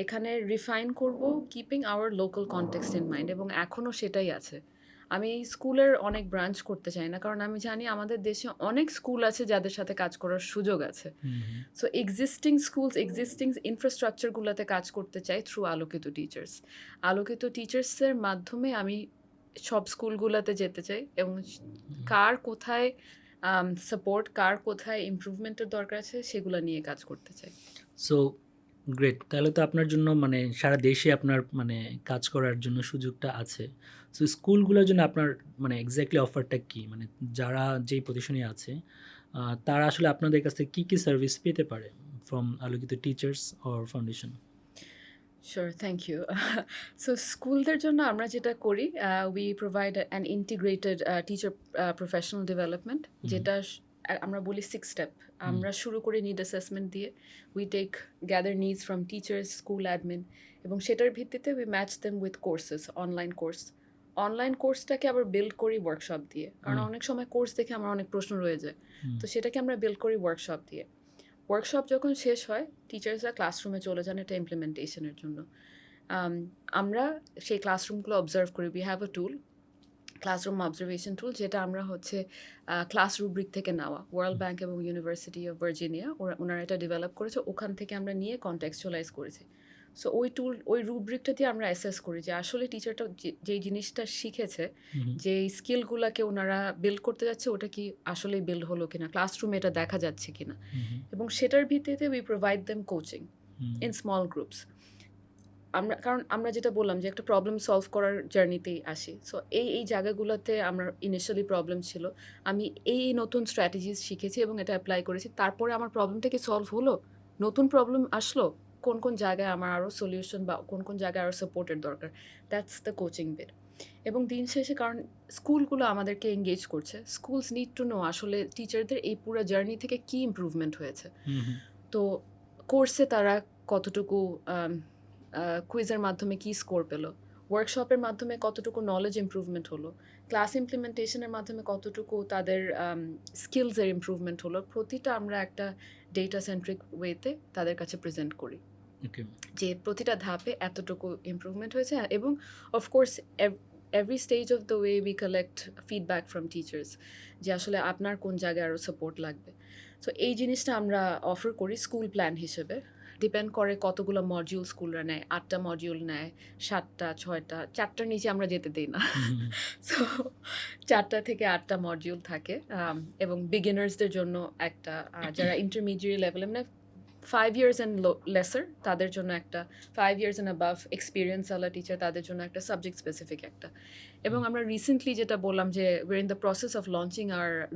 এখানে রিফাইন করব, keeping hour local context in mind. এবং এখনও সেটাই আছে। আমি স্কুলের অনেক ব্রাঞ্চ করতে চাই না, কারণ আমি জানি আমাদের দেশে অনেক স্কুল আছে যাদের সাথে কাজ করার সুযোগ আছে। সো এক্সিস্টিং স্কুলস, এক্সিস্টিং ইনফ্রাস্ট্রাকচারগুলোতে কাজ করতে চাই থ্রু আলোকিত টিচার্স। আলোকিত টিচার্সের মাধ্যমে আমি সব স্কুলগুলোতে যেতে চাই এবং কার কোথায় সাপোর্ট, কার কোথায় ইমপ্রুভমেন্টের দরকার আছে সেগুলো নিয়ে কাজ করতে চাই। So great. তাহলে তো আপনার জন্য মানে সারা দেশে আপনার মানে কাজ করার জন্য সুযোগটা আছে। সো স্কুলগুলোর জন্য আপনার মানে এক্স্যাক্টলি অফারটা কী? মানে যারা যেই পজিশনে আছে তারা আসলে আপনাদের কাছ থেকে কী সার্ভিস পেতে পারে from Alokito teachers or foundation? Sure, thank you. So স্কুলদের জন্য আমরা যেটা করি, we provide an integrated teacher professional development, যেটা আমরা বলি 6 স্টেপ। আমরা শুরু করি নিড অ্যাসেসমেন্ট দিয়ে, we take gather needs from teachers, school admin, এবং সেটার ভিত্তিতে we match them with courses, online কোর্সটাকে আবার বিল্ড করি ওয়ার্কশপ দিয়ে, কারণ অনেক সময় কোর্স দেখে আমার অনেক প্রশ্ন রয়ে যায়, তো সেটাকে আমরা বিল্ড করি ওয়ার্কশপ দিয়ে। ওয়ার্কশপ যখন শেষ হয় টিচার্সরা ক্লাসরুমে চলে যান এটা ইমপ্লিমেন্টেশনের জন্য। আমরা সেই ক্লাসরুমগুলো অবজার্ভ করি। We have a tool, classroom observation tool, যেটা আমরা হচ্ছে ক্লাস রুব্রিক থেকে নেওয়া, ওয়ার্ল্ড ব্যাংক এবং ইউনিভার্সিটি অফ ভার্জিনিয়া ওনারা এটা ডেভেলপ করেছে, ওখান থেকে আমরা নিয়ে কনটেক্সচুয়ালাইজ করেছি। সো ওই রুব্রিকটা দিয়ে আমরা অ্যাসেস করি যে আসলে টিচারটা যেই জিনিসটা শিখেছে, যে স্কিলগুলোকে ওনারা বিল্ড করতে যাচ্ছে, ওটা কি আসলে বিল্ড হলো কিনা, ক্লাসরুমে এটা দেখা যাচ্ছে কিনা, এবং সেটার ভিত্তিতে we provide them coaching in small groups. কারণ আমরা যেটা বললাম যে একটা প্রবলেম সলভ করার জার্নিতেই আসি। সো এই জায়গাগুলোতে আমার ইনিশিয়ালি প্রবলেম ছিল, আমি এই নতুন স্ট্র্যাটেজিস শিখেছি এবং এটা অ্যাপ্লাই করেছি, তারপরে আমার প্রবলেমটা কি সলভ হলো, নতুন প্রবলেম আসলো, কোন কোন জায়গায় আমার আরও সলিউশন বা কোন কোন জায়গায় আরও সাপোর্টের দরকার, দ্যাটস দ্য কোচিং বিট। এবং দিন শেষে কারণ স্কুলগুলো আমাদেরকে এঙ্গেজ করছে, স্কুলস নিড টু নো আসলে টিচারদের এই পুরো জার্নি থেকে কী ইম্প্রুভমেন্ট হয়েছে। তো কোর্সে তারা কতটুকু কুইজের মাধ্যমে কী স্কোর পেলো, ওয়ার্কশপের মাধ্যমে কতটুকু নলেজ ইমপ্রুভমেন্ট হলো, ক্লাস ইমপ্লিমেন্টেশনের মাধ্যমে কতটুকু তাদের স্কিলসের ইমপ্রুভমেন্ট হলো, প্রতিটা আমরা একটা ডেটা সেন্ট্রিক ওয়েতে তাদের কাছে প্রেজেন্ট করি যে প্রতিটা ধাপে এতটুকু ইমপ্রুভমেন্ট হয়েছে। এবং of course every stage of the way we collect feedback from teachers যে আসলে আপনার কোন জায়গায় আরও সাপোর্ট লাগবে। সো এই জিনিসটা আমরা অফার করি স্কুল প্ল্যান হিসেবে। ডিপেন্ড করে কতগুলো মডিউল স্কুলরা নেয়, 8টা মডিউল নেয়, 7টা 6টা, 4টার নিচে আমরা যেতে দিই না। সো 4টা থেকে 8টা মডিউল থাকে, এবং বিগিনার্সদের জন্য একটা, যারা ইন্টারমিডিয়েট লেভেলে মানে 5 years and lesser তাদের জন্য একটা, 5 years and above এক্সপিরিয়েন্স ওয়ালা টিচার তাদের জন্য একটা, সাবজেক্ট স্পেসিফিক একটা। এবং আমরা রিসেন্টলি যেটা বললাম যে we in the process of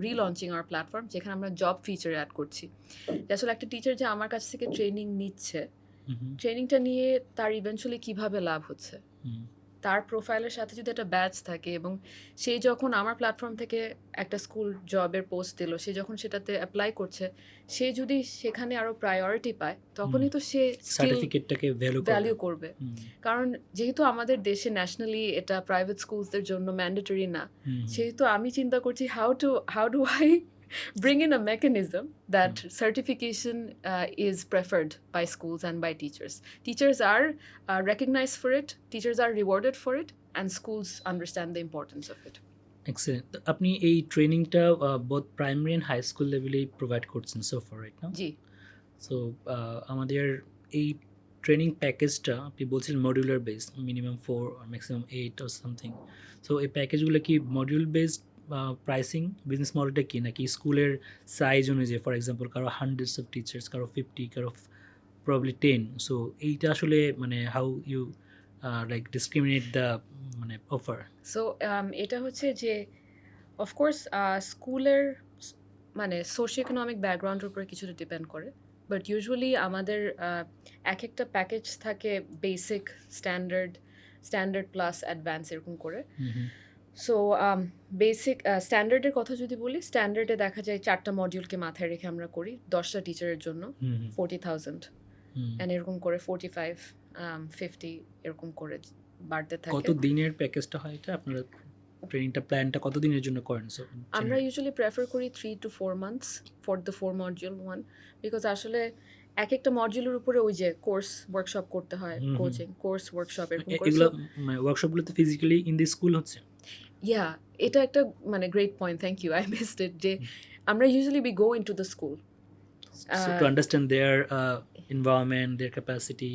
relaunching our platform, যেখানে আমরা জব ফিচার অ্যাড করছি। যে আসলে একটা টিচার যে আমার কাছ থেকে ট্রেনিং নিচ্ছে, ট্রেনিংটা নিয়ে তার ইভেন্চুয়ালি কীভাবে লাভ হচ্ছে, তার প্রোফাইলের সাথে যদি একটা ব্যাচ থাকে, এবং সে যখন আমার প্ল্যাটফর্ম থেকে একটা স্কুল জবের পোস্ট দিল, সে যখন সেটাতে অ্যাপ্লাই করছে, সে যদি সেখানে আরও প্রায়োরিটি পায়, তখনই তো সে সার্টিফিকেটটাকে ভ্যালু করবে। কারণ যেহেতু আমাদের দেশে ন্যাশনালি এটা প্রাইভেট স্কুলসদের জন্য ম্যান্ডেটরি না, সেহেতু আমি চিন্তা করছি how do I bring in a mechanism that certification is preferred by schools and by teachers. Teachers are recognized for it, teachers are rewarded for it, and schools understand the importance of it. Excellent. আপনি এই ট্রেনিংটা both primary and high school লেভেলেই provide করছেন so far, right না? জি। So আমাদের এই training প্যাকেজটা আপনি বলছিলেন মডিউলার বেসড, মিনিমাম 4 আর ম্যাক্সিমাম 8 অর সামথিং। সো এই প্যাকেজগুলো কি মডিউল বেসড প্রাইসিং, বিজনেস মডেলটা কি, নাকি স্কুলের সাইজ অনুযায়ী, ফর এক্সাম্পল কারো হান্ড্রেডস অফ টিচার্স, কারো 50, কারো প্রবলি 10? সো এইটা আসলে মানে how you like discriminate the মানে অফার? সো এটা হচ্ছে যে অফকোর্স স্কুলের মানে সোশিও ইকোনমিক ব্যাকগ্রাউন্ডের উপরে কিছুটা ডিপেন্ড করে, বাট ইউজুয়ালি আমাদের এক একটা প্যাকেজ থাকে বেসিক, স্ট্যান্ডার্ড প্লাস অ্যাডভান্স এরকম করে। সো বেসিক স্ট্যান্ডার্ডের কথা যদি বলি, স্ট্যান্ডার্ডে দেখা যায় 4টা মডিউলকে মাথায় রেখে আমরা করি 10টা টিচারের জন্য 40,000, অ্যান্ড এরকম করে 45, 50 এরকম করে বাড়তে থাকে। কত দিনের প্যাকেজটা হয় এটা? আপনারা ট্রেনিংটা প্ল্যানটা কত দিনের জন্য করেন? সো আমরা ইউজুয়ালি প্রেফার করি 3 to 4 months for the 4 module one, because আসলে এক একটা মডিউলের উপরে ওই যে কোর্স ওয়ার্কশপ করতে হয়, কোচিং কোর্স ওয়ার্কশপ এরকম করে। এগুলো ওয়ার্কশপগুলো তো ফিজিক্যালি ইন দি স্কুল হচ্ছে? ইয়া, এটা একটা মানে great point, thank you, I missed it, যে আমরা usually we go into the school to understand their environment, their capacity,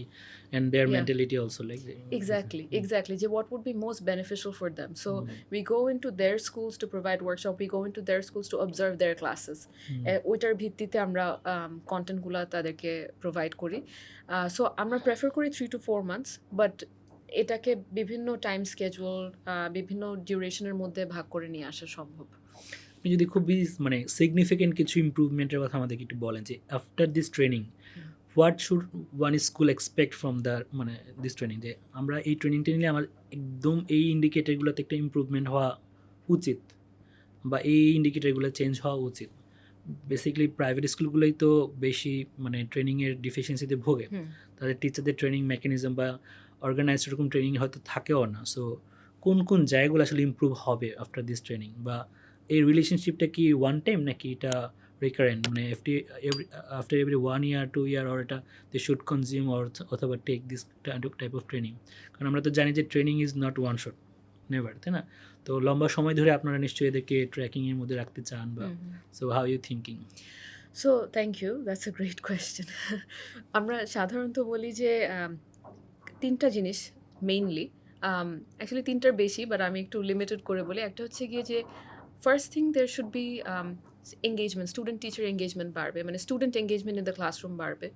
and their mentality also, like exactly যে what would be most beneficial for them. So we go into their schools to provide workshop, we go into their schools to observe their classes. ওইটার ভিত্তিতে আমরা কন্টেন্টগুলো তাদেরকে provide করি। So আমরা prefer করি 3 to 4 months, but এটাকে বিভিন্ন টাইম স্কেজুয়াল, বিভিন্ন ডিউরেশনের মধ্যে ভাগ করে নিয়ে আসা সম্ভব। আপনি যদি খুবই মানে সিগনিফিকেন্ট কিছু ইমপ্রুভমেন্টের কথা আমাদেরকে একটু বলেন, যে after this training what should one school expect from the মানে দিস ট্রেনিং, যে আমরা এই ট্রেনিংটা নিলে আমার একদম এই ইন্ডিকেটারগুলোতে একটা ইমপ্রুভমেন্ট হওয়া উচিত, বা এই ইন্ডিকেটারগুলো চেঞ্জ হওয়া উচিত। বেসিক্যালি প্রাইভেট স্কুলগুলোই তো বেশি মানে ট্রেনিংয়ের ডিফিসিয়েন্সিতে ভোগে, তাদের টিচারদের ট্রেনিং মেকানিজম বা অর্গানাইজড এরকম ট্রেনিং হয়তো থাকেও না। সো কোন কোন জায়গাগুলো আসলে ইমপ্রুভ হবে আফটার দিস ট্রেনিং, বা এই রিলেশনশিপটা কি ওয়ান টাইম নাকি এটা রিকারেন্ট, মানে after every 1 year 2 year or এটা দে শুড কনজিউম অর অথবা take this type of training? কারণ আমরা তো জানি যে training is not one shot, never, তাই না? তো লম্বা সময় ধরে আপনারা নিশ্চয়ই এদেরকে ট্র্যাকিংয়ের মধ্যে রাখতে চান বা so how you thinking? So thank you, that's a great question. আমরা সাধারণত বলি যে ৩টা জিনিস মেইনলি, অ্যাকচুয়ালি ৩টার বেশি, বাট আমি একটু লিমিটেড করে বলি। একটা হচ্ছে গিয়ে যে first thing there should be engagement, student teacher engagement বাড়বে, মানে student engagement in the classroom বাড়বে।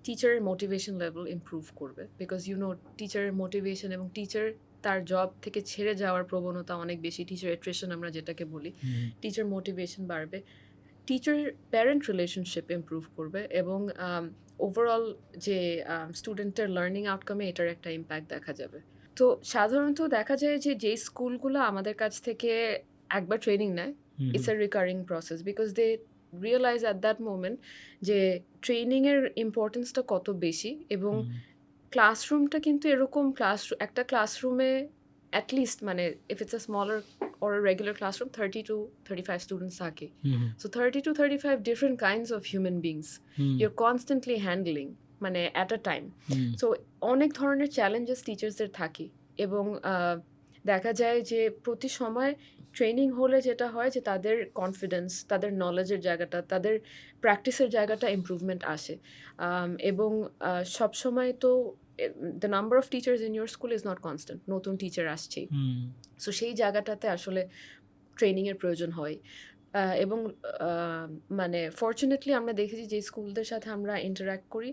টিচারের মোটিভেশন লেভেল ইমপ্রুভ করবে, বিকজ টিচারের মোটিভেশন এবং টিচার তার জব থেকে ছেড়ে যাওয়ার প্রবণতা অনেক বেশি, টিচার অ্যাট্রিশন আমরা যেটাকে বলি। টিচার মোটিভেশন বাড়বে, টিচার প্যারেন্ট রিলেশনশিপ ইমপ্রুভ করবে, এবং ওভারঅল যে স্টুডেন্টের লার্নিং আউটকামে এটার একটা ইম্প্যাক্ট দেখা যাবে। তো সাধারণত দেখা যায় যে যেই স্কুলগুলো আমাদের কাছ থেকে একবার ট্রেনিং নেয়, it's a recurring process, because they realise at that moment যে ট্রেনিংয়ের ইম্পর্টেন্সটা কত বেশি, এবং ক্লাসরুমটা কিন্তু এরকম একটা ক্লাসরুমে অ্যাটলিস্ট, মানে if it's a smaller or a regular classroom, 30 to 35 students থাকে. So 30 to 35 different kinds of human beings you're constantly handling, মানে at a time. So অনেক ধরনের চ্যালেঞ্জেস টিচার্সদের থাকে, এবং দেখা যায় যে প্রতি সময় ট্রেনিং হলে যেটা হয় যে তাদের কনফিডেন্স, তাদের নলেজের জায়গাটা, তাদের প্র্যাকটিসের জায়গাটা ইমপ্রুভমেন্ট আসে। এবং সবসময় তো the number of teachers in your school is not constant, নতুন টিচার আসছেই। সো সেই জায়গাটাতে আসলে ট্রেনিংয়ের প্রয়োজন হয়। এবং মানে ফর্চুনেটলি আমরা দেখেছি যে স্কুলদের সাথে আমরা ইন্টারাক্ট করি,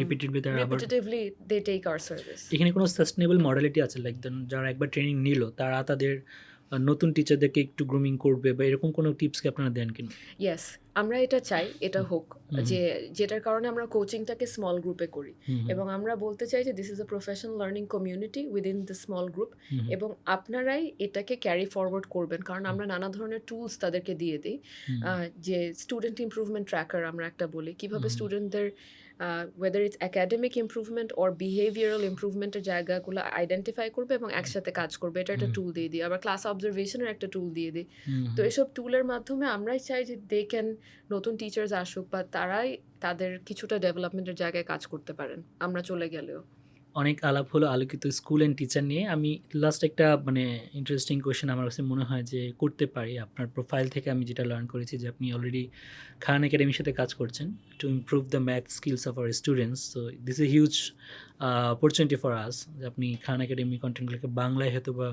রিপিটেটিভলি দে টেক আওয়ার সার্ভিস। এখানে কোনো সাস্টেনেবল মডালিটি আছে, লাইক যারা একবার ট্রেনিং নিল তারা তাদের নতুন টিচারদেরকে একটু গ্রুমিং করবে, বা এরকম কোনো টিপস কি আপনারা দেন কিনা? ইয়েস, আমরা এটা চাই, এটা হোক, যেটার কারণে আমরা কোচিংটাকে স্মল গ্রুপে করি, এবং আমরা বলতে চাই যে this is a professional learning community within the small group, এবং আপনারাই এটাকে ক্যারি ফরওয়ার্ড করবেন, কারণ আমরা নানা ধরনের টুলস তাদেরকে দিয়ে দিই, যে স্টুডেন্ট ইমপ্রুভমেন্ট ট্র্যাকার আমরা একটা বলি, কীভাবে স্টুডেন্টদের whether it's academic improvement or behavioural ইমপ্রুভমেন্টের জায়গাগুলো আইডেন্টিফাই করবে এবং একসাথে কাজ করবে, এটা একটা টুল দিয়ে দিই। আবার ক্লাস অবজারভেশনের একটা টুল দিয়ে দিই। তো এসব টুলের মাধ্যমে আমরাই চাই যে দে ক্যান, নতুন টিচার্স আসুক বা তারাই তাদের কিছুটা ডেভেলপমেন্টের জায়গায় কাজ করতে পারেন, আমরা চলে গেলেও। অনেক আলাপ হলো আলোকিত স্কুল অ্যান্ড টিচার নিয়ে। আমি লাস্ট একটা মানে ইন্টারেস্টিং কোয়েশ্চেন আমার কাছে মনে হয় যে করতে পারি। আপনার প্রোফাইল থেকে আমি যেটা লার্ন করেছি যে আপনি অলরেডি খান একাডেমির সাথে কাজ করছেন to improve the math skills of our students. So this a huge opportunity for us, যে আপনি খান একাডেমি কন্টেন্টগুলোকে বাংলায় হয়তো বা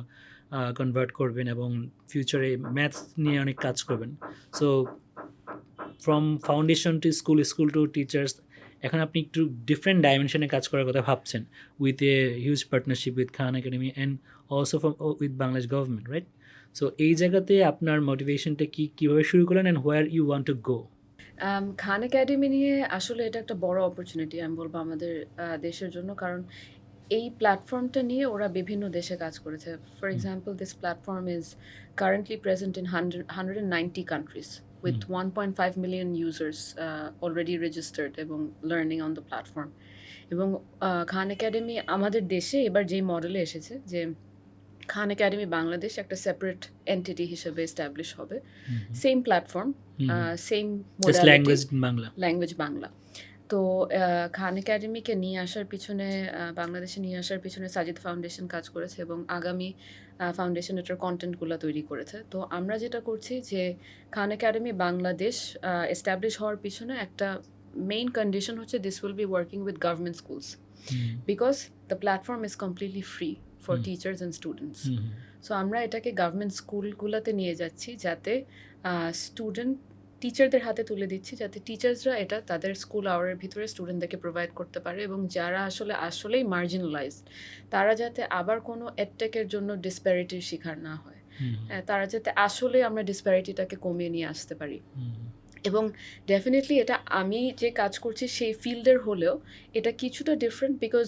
কনভার্ট করবেন এবং ফিউচারে ম্যাথস নিয়ে অনেক কাজ করবেন। So from foundation to school, school to teachers, এখন আপনি একটু ডিফারেন্ট ডাইমেনশনে কাজ করার কথা ভাবছেন, with a huge partnership with Khan Academy and also with Bangladesh government, right? So এই জায়গাতে আপনার মোটিভেশনটা কীভাবে শুরু করলেন and where you want to go? Khan Academy নিয়ে আসলে এটা একটা বড় অপরচুনিটি আমি বলবো আমাদের দেশের জন্য, কারণ এই প্ল্যাটফর্মটা নিয়ে ওরা বিভিন্ন দেশে কাজ করেছে। For example, this platform is currently present in 190 countries with 1.5 million users already registered এবং learning on the platform. এবং খান একাডেমি আমাদের দেশে এবার যে মডেলে এসেছে যে খান একাডেমি বাংলাদেশ একটা সেপারেট এন্টিটি হিসেবে এস্টাবলিশ হবে, same platform, same language Bangla. তো খান একাডেমিকে নিয়ে আসার পিছনে, বাংলাদেশে নিয়ে আসার পিছনে সাজিদ ফাউন্ডেশন কাজ করেছে, এবং আগামী ফাউন্ডেশন এটার কন্টেন্টগুলো তৈরি করেছে। তো আমরা যেটা করছি যে খান একাডেমি বাংলাদেশ এস্টাবলিশ হওয়ার পিছনে একটা মেইন কন্ডিশন হচ্ছে this will be working with government schools, because the platform is completely free for teachers and students. So আমরা এটাকে গভর্নমেন্ট স্কুলগুলোতে নিয়ে যাচ্ছি, যাতে স্টুডেন্ট টিচারদের হাতে তুলে দিচ্ছি, যাতে টিচার্সরা এটা তাদের স্কুল আওয়ারের ভিতরে স্টুডেন্টদেরকে প্রোভাইড করতে পারে, এবং যারা আসলেই মার্জিনালাইজড তারা যাতে আবার কোনো এডটেকের জন্য ডিসপ্যারিটির শিকার না হয়, তারা যাতে আসলে আমরা ডিসপ্যারিটিটাকে কমিয়ে নিয়ে আসতে পারি। এবং ডেফিনেটলি এটা আমি যে কাজ করছি সেই ফিল্ডের হলেও এটা কিছুটা ডিফারেন্ট, বিকজ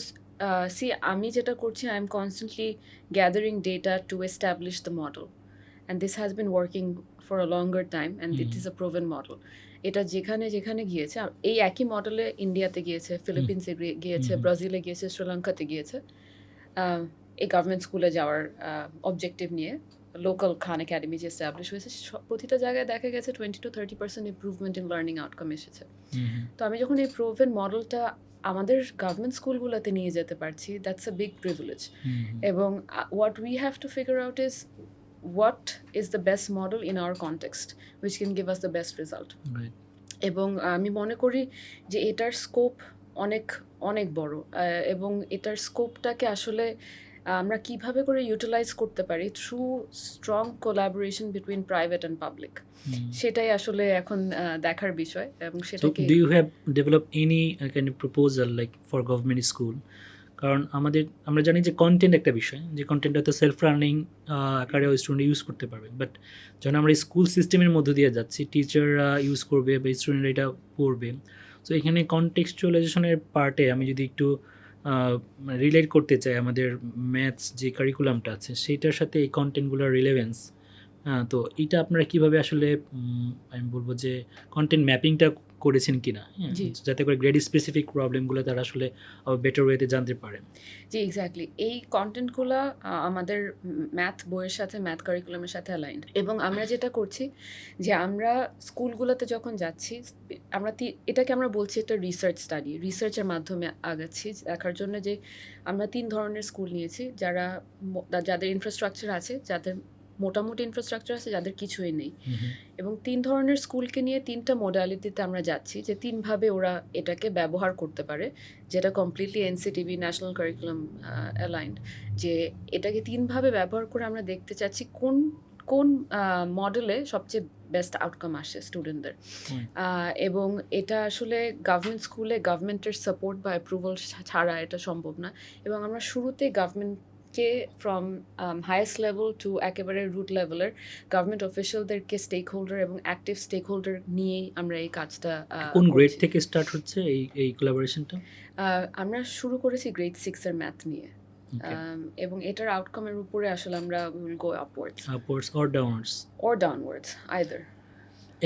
আমি যেটা করছি I am constantly gathering data to establish the model, and this has been working for a longer time and it is a proven model. এটা যেখানে গিয়েছে, এই একই মডেলে ইন্ডিয়াতে গিয়েছে, ফিলিপিন্সে গিয়েছে, ব্রাজিলে গিয়েছে, শ্রীলঙ্কাতে গিয়েছে, এই গভর্নমেন্ট স্কুলে যাওয়ার অবজেক্টিভ নিয়ে লোকাল খান একাডেমি যে এস্টাবলিশ হয়েছে প্রতিটা জায়গায় দেখা গেছে 20-30% ইম্প্রুভমেন্ট ইন লার্নিং আউটকাম এসেছে। তো আমি যখন এই প্রুভেন মডেলটা আমাদের গভর্নমেন্ট স্কুলগুলোতে নিয়ে যেতে পারছি, দ্যাটস আ বিগ প্রিভিলেজ। এবং what we have to figure out is what is the best model in our context which can give us the best result. এবং আমি মনে করি যে এটার স্কোপ অনেক অনেক বড়, এবং এটার স্কোপটাকে আসলে আমরা কিভাবে করে ইউটিলাইজ করতে পারি through strong collaboration between private and public, সেটাই আসলে এখন দেখার বিষয়। এবং So, সেটাকে do you have developed any kind of proposal like for government school? কারণ আমরা জানি যে কন্টেন্ট একটা বিষয়, যে কন্টেন্ট হয়তো সেলফ রানিং আকারে ওই স্টুডেন্ট ইউজ করতে পারবে, বাট যখন আমরা স্কুল সিস্টেমের মধ্য দিয়ে যাচ্ছি, টিচাররা ইউজ করবে বা স্টুডেন্টরা এটা পড়বে। সো এখানে কনটেক্সচুয়ালাইজেশনের পার্টে আমি যদি একটু রিলেট করতে চাই আমাদের ম্যাথস যে কারিকুলামটা আছে সেইটার সাথে এই কন্টেন্টগুলোর রিলেভেন্স, তো এটা আপনারা কীভাবে আসলে আমি বলবো যে কন্টেন্ট ম্যাপিংটা করেছেন কিনা, যাতে করে গ্রেড স্পেসিফিক প্রবলেমগুলো তারা আসলে বেটার ওয়েতে জানতে পারে। জি, এক্স্যাক্টলি। এই কন্টেন্টগুলো আমাদের ম্যাথ বইয়ের সাথে, ম্যাথ কারিকুলামের সাথে অ্যালাইন্ড। এবং আমরা যেটা করছি যে আমরা স্কুলগুলোতে যখন যাচ্ছি, এটাকে আমরা বলছি একটা রিসার্চ স্টাডি, রিসার্চের মাধ্যমে আগাচ্ছি দেখার জন্য যে আমরা 3 ধরনের স্কুল নিয়েছি, যাদের ইনফ্রাস্ট্রাকচার আছে, যাদের মোটামুটি ইনফ্রাস্ট্রাকচার আছে, যাদের কিছুই নেই। এবং 3 ধরনের স্কুলকে নিয়ে 3টা মডালিটিতে আমরা যাচ্ছি, যে 3ভাবে ওরা এটাকে ব্যবহার করতে পারে, যেটা completely NCTB national curriculum aligned. যে এটাকে 3ভাবে ব্যবহার করে আমরা দেখতে চাচ্ছি কোন মডেলে সবচেয়ে বেস্ট আউটকাম আসে স্টুডেন্টদের। এবং এটা আসলে গভর্নমেন্ট স্কুলে গভর্নমেন্টের সাপোর্ট বা অ্যাপ্রুভাল ছাড়া এটা সম্ভব না। এবং আমরা শুরুতে গভর্নমেন্টকে ফ্রম হাইয়েস্ট লেভেল টু একেবারে রুট লেভেলের গভর্নমেন্ট অফিসিয়ালদেরকে স্টেক হোল্ডার এবং অ্যাক্টিভ স্টেক হোল্ডার নিয়েই আমরা এই কাজটা কোন গ্রেড থেকে স্টার্ট হচ্ছে এই কোলাবোরেশনটা? আমরা শুরু করেছি গ্রেড 6 এর ম্যাথ নিয়ে। এবং এটার আউটকামের উপরে আসলে আমরা will go upwards or downwards either.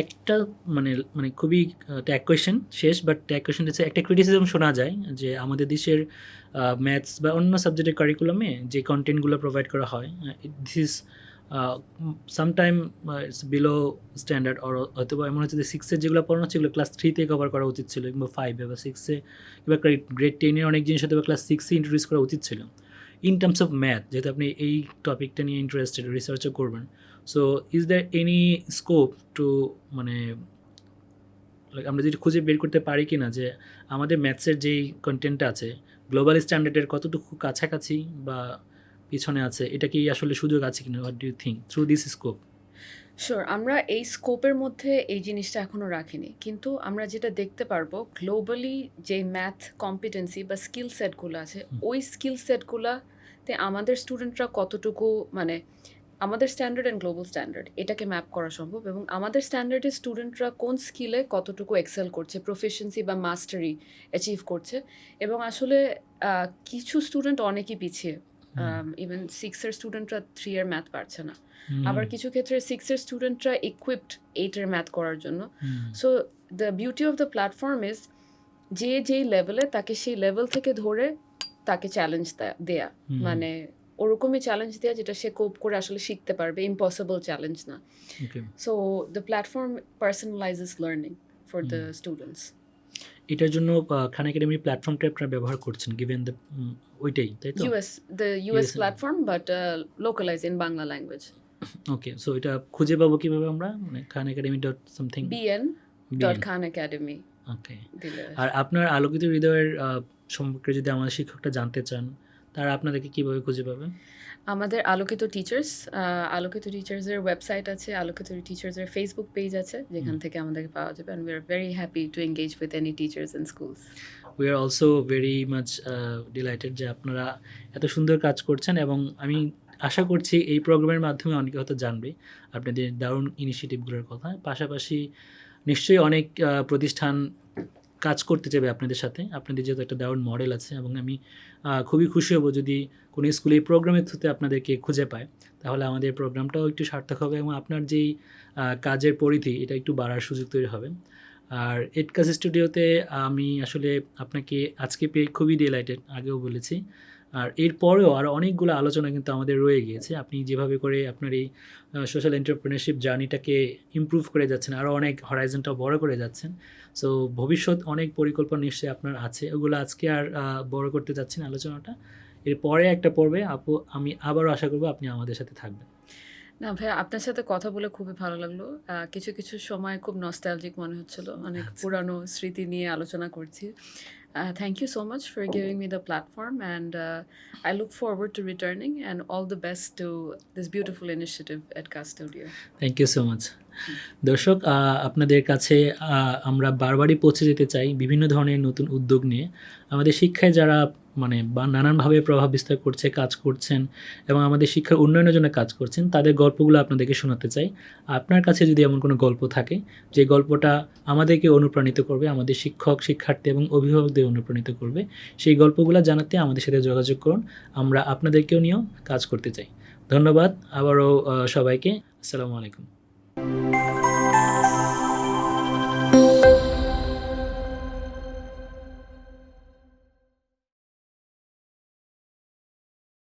একটা মানে খুবই ট্যাগ কোয়েশ্চেন শেষ, বাট ট্যাগ কোয়েশ্চেন হচ্ছে একটা ক্রিটিসিজম শোনা যায় যে আমাদের দেশের ম্যাথস বা অন্য সাবজেক্টের কারিকুলামে যে কন্টেন্টগুলো প্রোভাইড করা হয়, this is sometime it's below standard, হয়তো বা এমন হচ্ছে যে 6-এর যেগুলো পড়ানো হচ্ছে এগুলো ক্লাস 3-তে কভার করা উচিত ছিল, কিংবা 5-এ বা 6-এ, কিংবা গ্রেড 10-এর অনেক জিনিস হয়তো বা ক্লাস 6-এ ইন্ট্রোডিউস করা উচিত ছিল। ইন টার্মস অফ ম্যাথ, যেহেতু আপনি এই টপিকটা নিয়ে ইন্টারেস্টেড, রিসার্চও করবেন, so is there any scope to আমরা যদি খুঁজে বের করতে পারি কি না যে আমাদের ম্যাথসের যেই কন্টেন্টটা আছে গ্লোবাল স্ট্যান্ডার্ডের কতটুকু কাছাকাছি বা পিছনে আছে, এটা কি আসলে সুযোগ আছে কিনা? What do you think through this scope? Sure, আমরা এই স্কোপের মধ্যে এই জিনিসটা এখনও রাখিনি, কিন্তু আমরা যেটা দেখতে পারবো গ্লোবালি যে ম্যাথ কম্পিটেন্সি বা স্কিল সেটগুলো আছে, ওই স্কিল সেটগুলোতে আমাদের স্টুডেন্টরা কতটুকু আমাদের স্ট্যান্ডার্ড অ্যান্ড গ্লোবাল স্ট্যান্ডার্ড এটাকে ম্যাপ করা সম্ভব, এবং আমাদের স্ট্যান্ডার্ডের স্টুডেন্টরা কোন স্কিলে কতটুকু এক্সেল করছে, প্রফিসিয়েন্সি বা মাস্টারি অ্যাচিভ করছে। এবং আসলে কিছু স্টুডেন্ট অনেকই পিছিয়ে, ইভেন 6-এর স্টুডেন্টরা 3-এর ম্যাথ পারছে না, আবার কিছু ক্ষেত্রে 6-এর স্টুডেন্টরা ইকুইপড 8-এর ম্যাথ করার জন্য। So the beauty of the platform is যেই লেভেলে তাকে সেই লেভেল থেকে ধরে তাকে চ্যালেঞ্জ দেয়া, ওরকমই চ্যালেঞ্জ দেওয়া যেটা সে কোপ করে আসলে শিখতে পারবে, ইম্পসিবল চ্যালেঞ্জ না। So the platform personalises learning for the students. এটার জন্য খান একাডেমির প্ল্যাটফর্মটা আপনারা ব্যবহার করছেন, গিভেন দ্য ওইটাই, তাই তো? US platform, but localise in Bangla language. Okay, so এটা খুঁজে পাবো কিভাবে আমরা? খান একাডেমি ডট সামথিং, bn.khanacademy। ওকে। আর আপনার আলোকিত হৃদয়ের সম্পর্কে যদি আমাদের শিক্ষকটা জানতে চান, তারা আপনাদেরকে কীভাবে খুঁজে পাবেন? আমাদের আলোকিত টিচার্সের ওয়েবসাইট আছে, আলোকিত টিচার্সের ফেসবুক পেজ আছে, যেখান থেকে আমাদেরকে পাওয়া যাবে। And we are very happy to engage with any teachers in schools. We are also very much delighted যে আপনারা এত সুন্দর কাজ করছেন, এবং আমি আশা করছি এই প্রোগ্রামের মাধ্যমে অনেকে হয়তো জানবে আপনাদের দারুণ ইনিশিয়েটিভগুলোর কথা। পাশাপাশি নিশ্চয়ই অনেক প্রতিষ্ঠান কাজ করতে চাইবে আপনাদের সাথে, আপনাদের যেহেতু একটা দারুণ মডেল আছে, এবং আমি খুবই খুশি হব যদি কোনো স্কুলে এই প্রোগ্রামের থ্রুতে আপনাদেরকে খুঁজে পায়, তাহলে আমাদের প্রোগ্রামটাও একটু সার্থক হবে এবং আপনার যেই কাজের পরিধি এটা একটু বাড়ার সুযোগ তৈরি হবে। আর এডকাস স্টুডিওতে আমি আসলে আপনাকে আজকে পেয়ে খুবই ডিলাইটেড, আগেও বলেছি। আর এরপরেও আরও অনেকগুলো আলোচনা কিন্তু আমাদের রয়ে গিয়েছে। আপনি যেভাবে করে আপনার এই সোশ্যাল এন্টারপ্রেনারশিপ জার্নিটাকে ইমপ্রুভ করে যাচ্ছেন, আরও অনেক হরাইজনটাও বড় করে যাচ্ছেন। সো ভবিষ্যৎ অনেক পরিকল্পনা নিশ্চয়ই আপনার আছে, ওগুলো আজকে আর বড় করতে যাচ্ছি না আলোচনাটা। এরপরে একটা পর্বে আপু আমি আবারও আশা করবো আপনি আমাদের সাথে থাকবেন। না ভাইয়া, আপনার সাথে কথা বলে খুবই ভালো লাগলো। কিছু, কিছু সময় খুব নস্টালজিক মনে হচ্ছিল। অনেক আচ্ছা। পুরানো স্মৃতি নিয়ে আলোচনা করছি। Thank you so much for giving me the platform, and I look forward to returning, and all the best to this beautiful initiative at Custodio. Thank you so much. দর্শক, আপনাদের কাছে আমরা বারবারই পৌঁছে যেতে চাই বিভিন্ন ধরনের নতুন উদ্যোগ নিয়ে। আমাদের শিক্ষায় যারা মানে বা নানানভাবে প্রভাব বিস্তার করছে, কাজ করছেন এবং আমাদের শিক্ষার উন্নয়নের জন্য কাজ করছেন, তাদের গল্পগুলো আপনাদেরকে শোনাতে চাই। আপনার কাছে যদি এমন কোনো গল্প থাকে যে গল্পটা আমাদেরকে অনুপ্রাণিত করবে, আমাদের শিক্ষক, শিক্ষার্থী এবং অভিভাবকদের অনুপ্রাণিত করবে, সেই গল্পগুলো জানাতে আমাদের সাথে যোগাযোগ করুন। আমরা আপনাদেরকেও নিয়েও কাজ করতে চাই। ধন্যবাদ আবারও সবাইকে। আসসালামু আলাইকুম।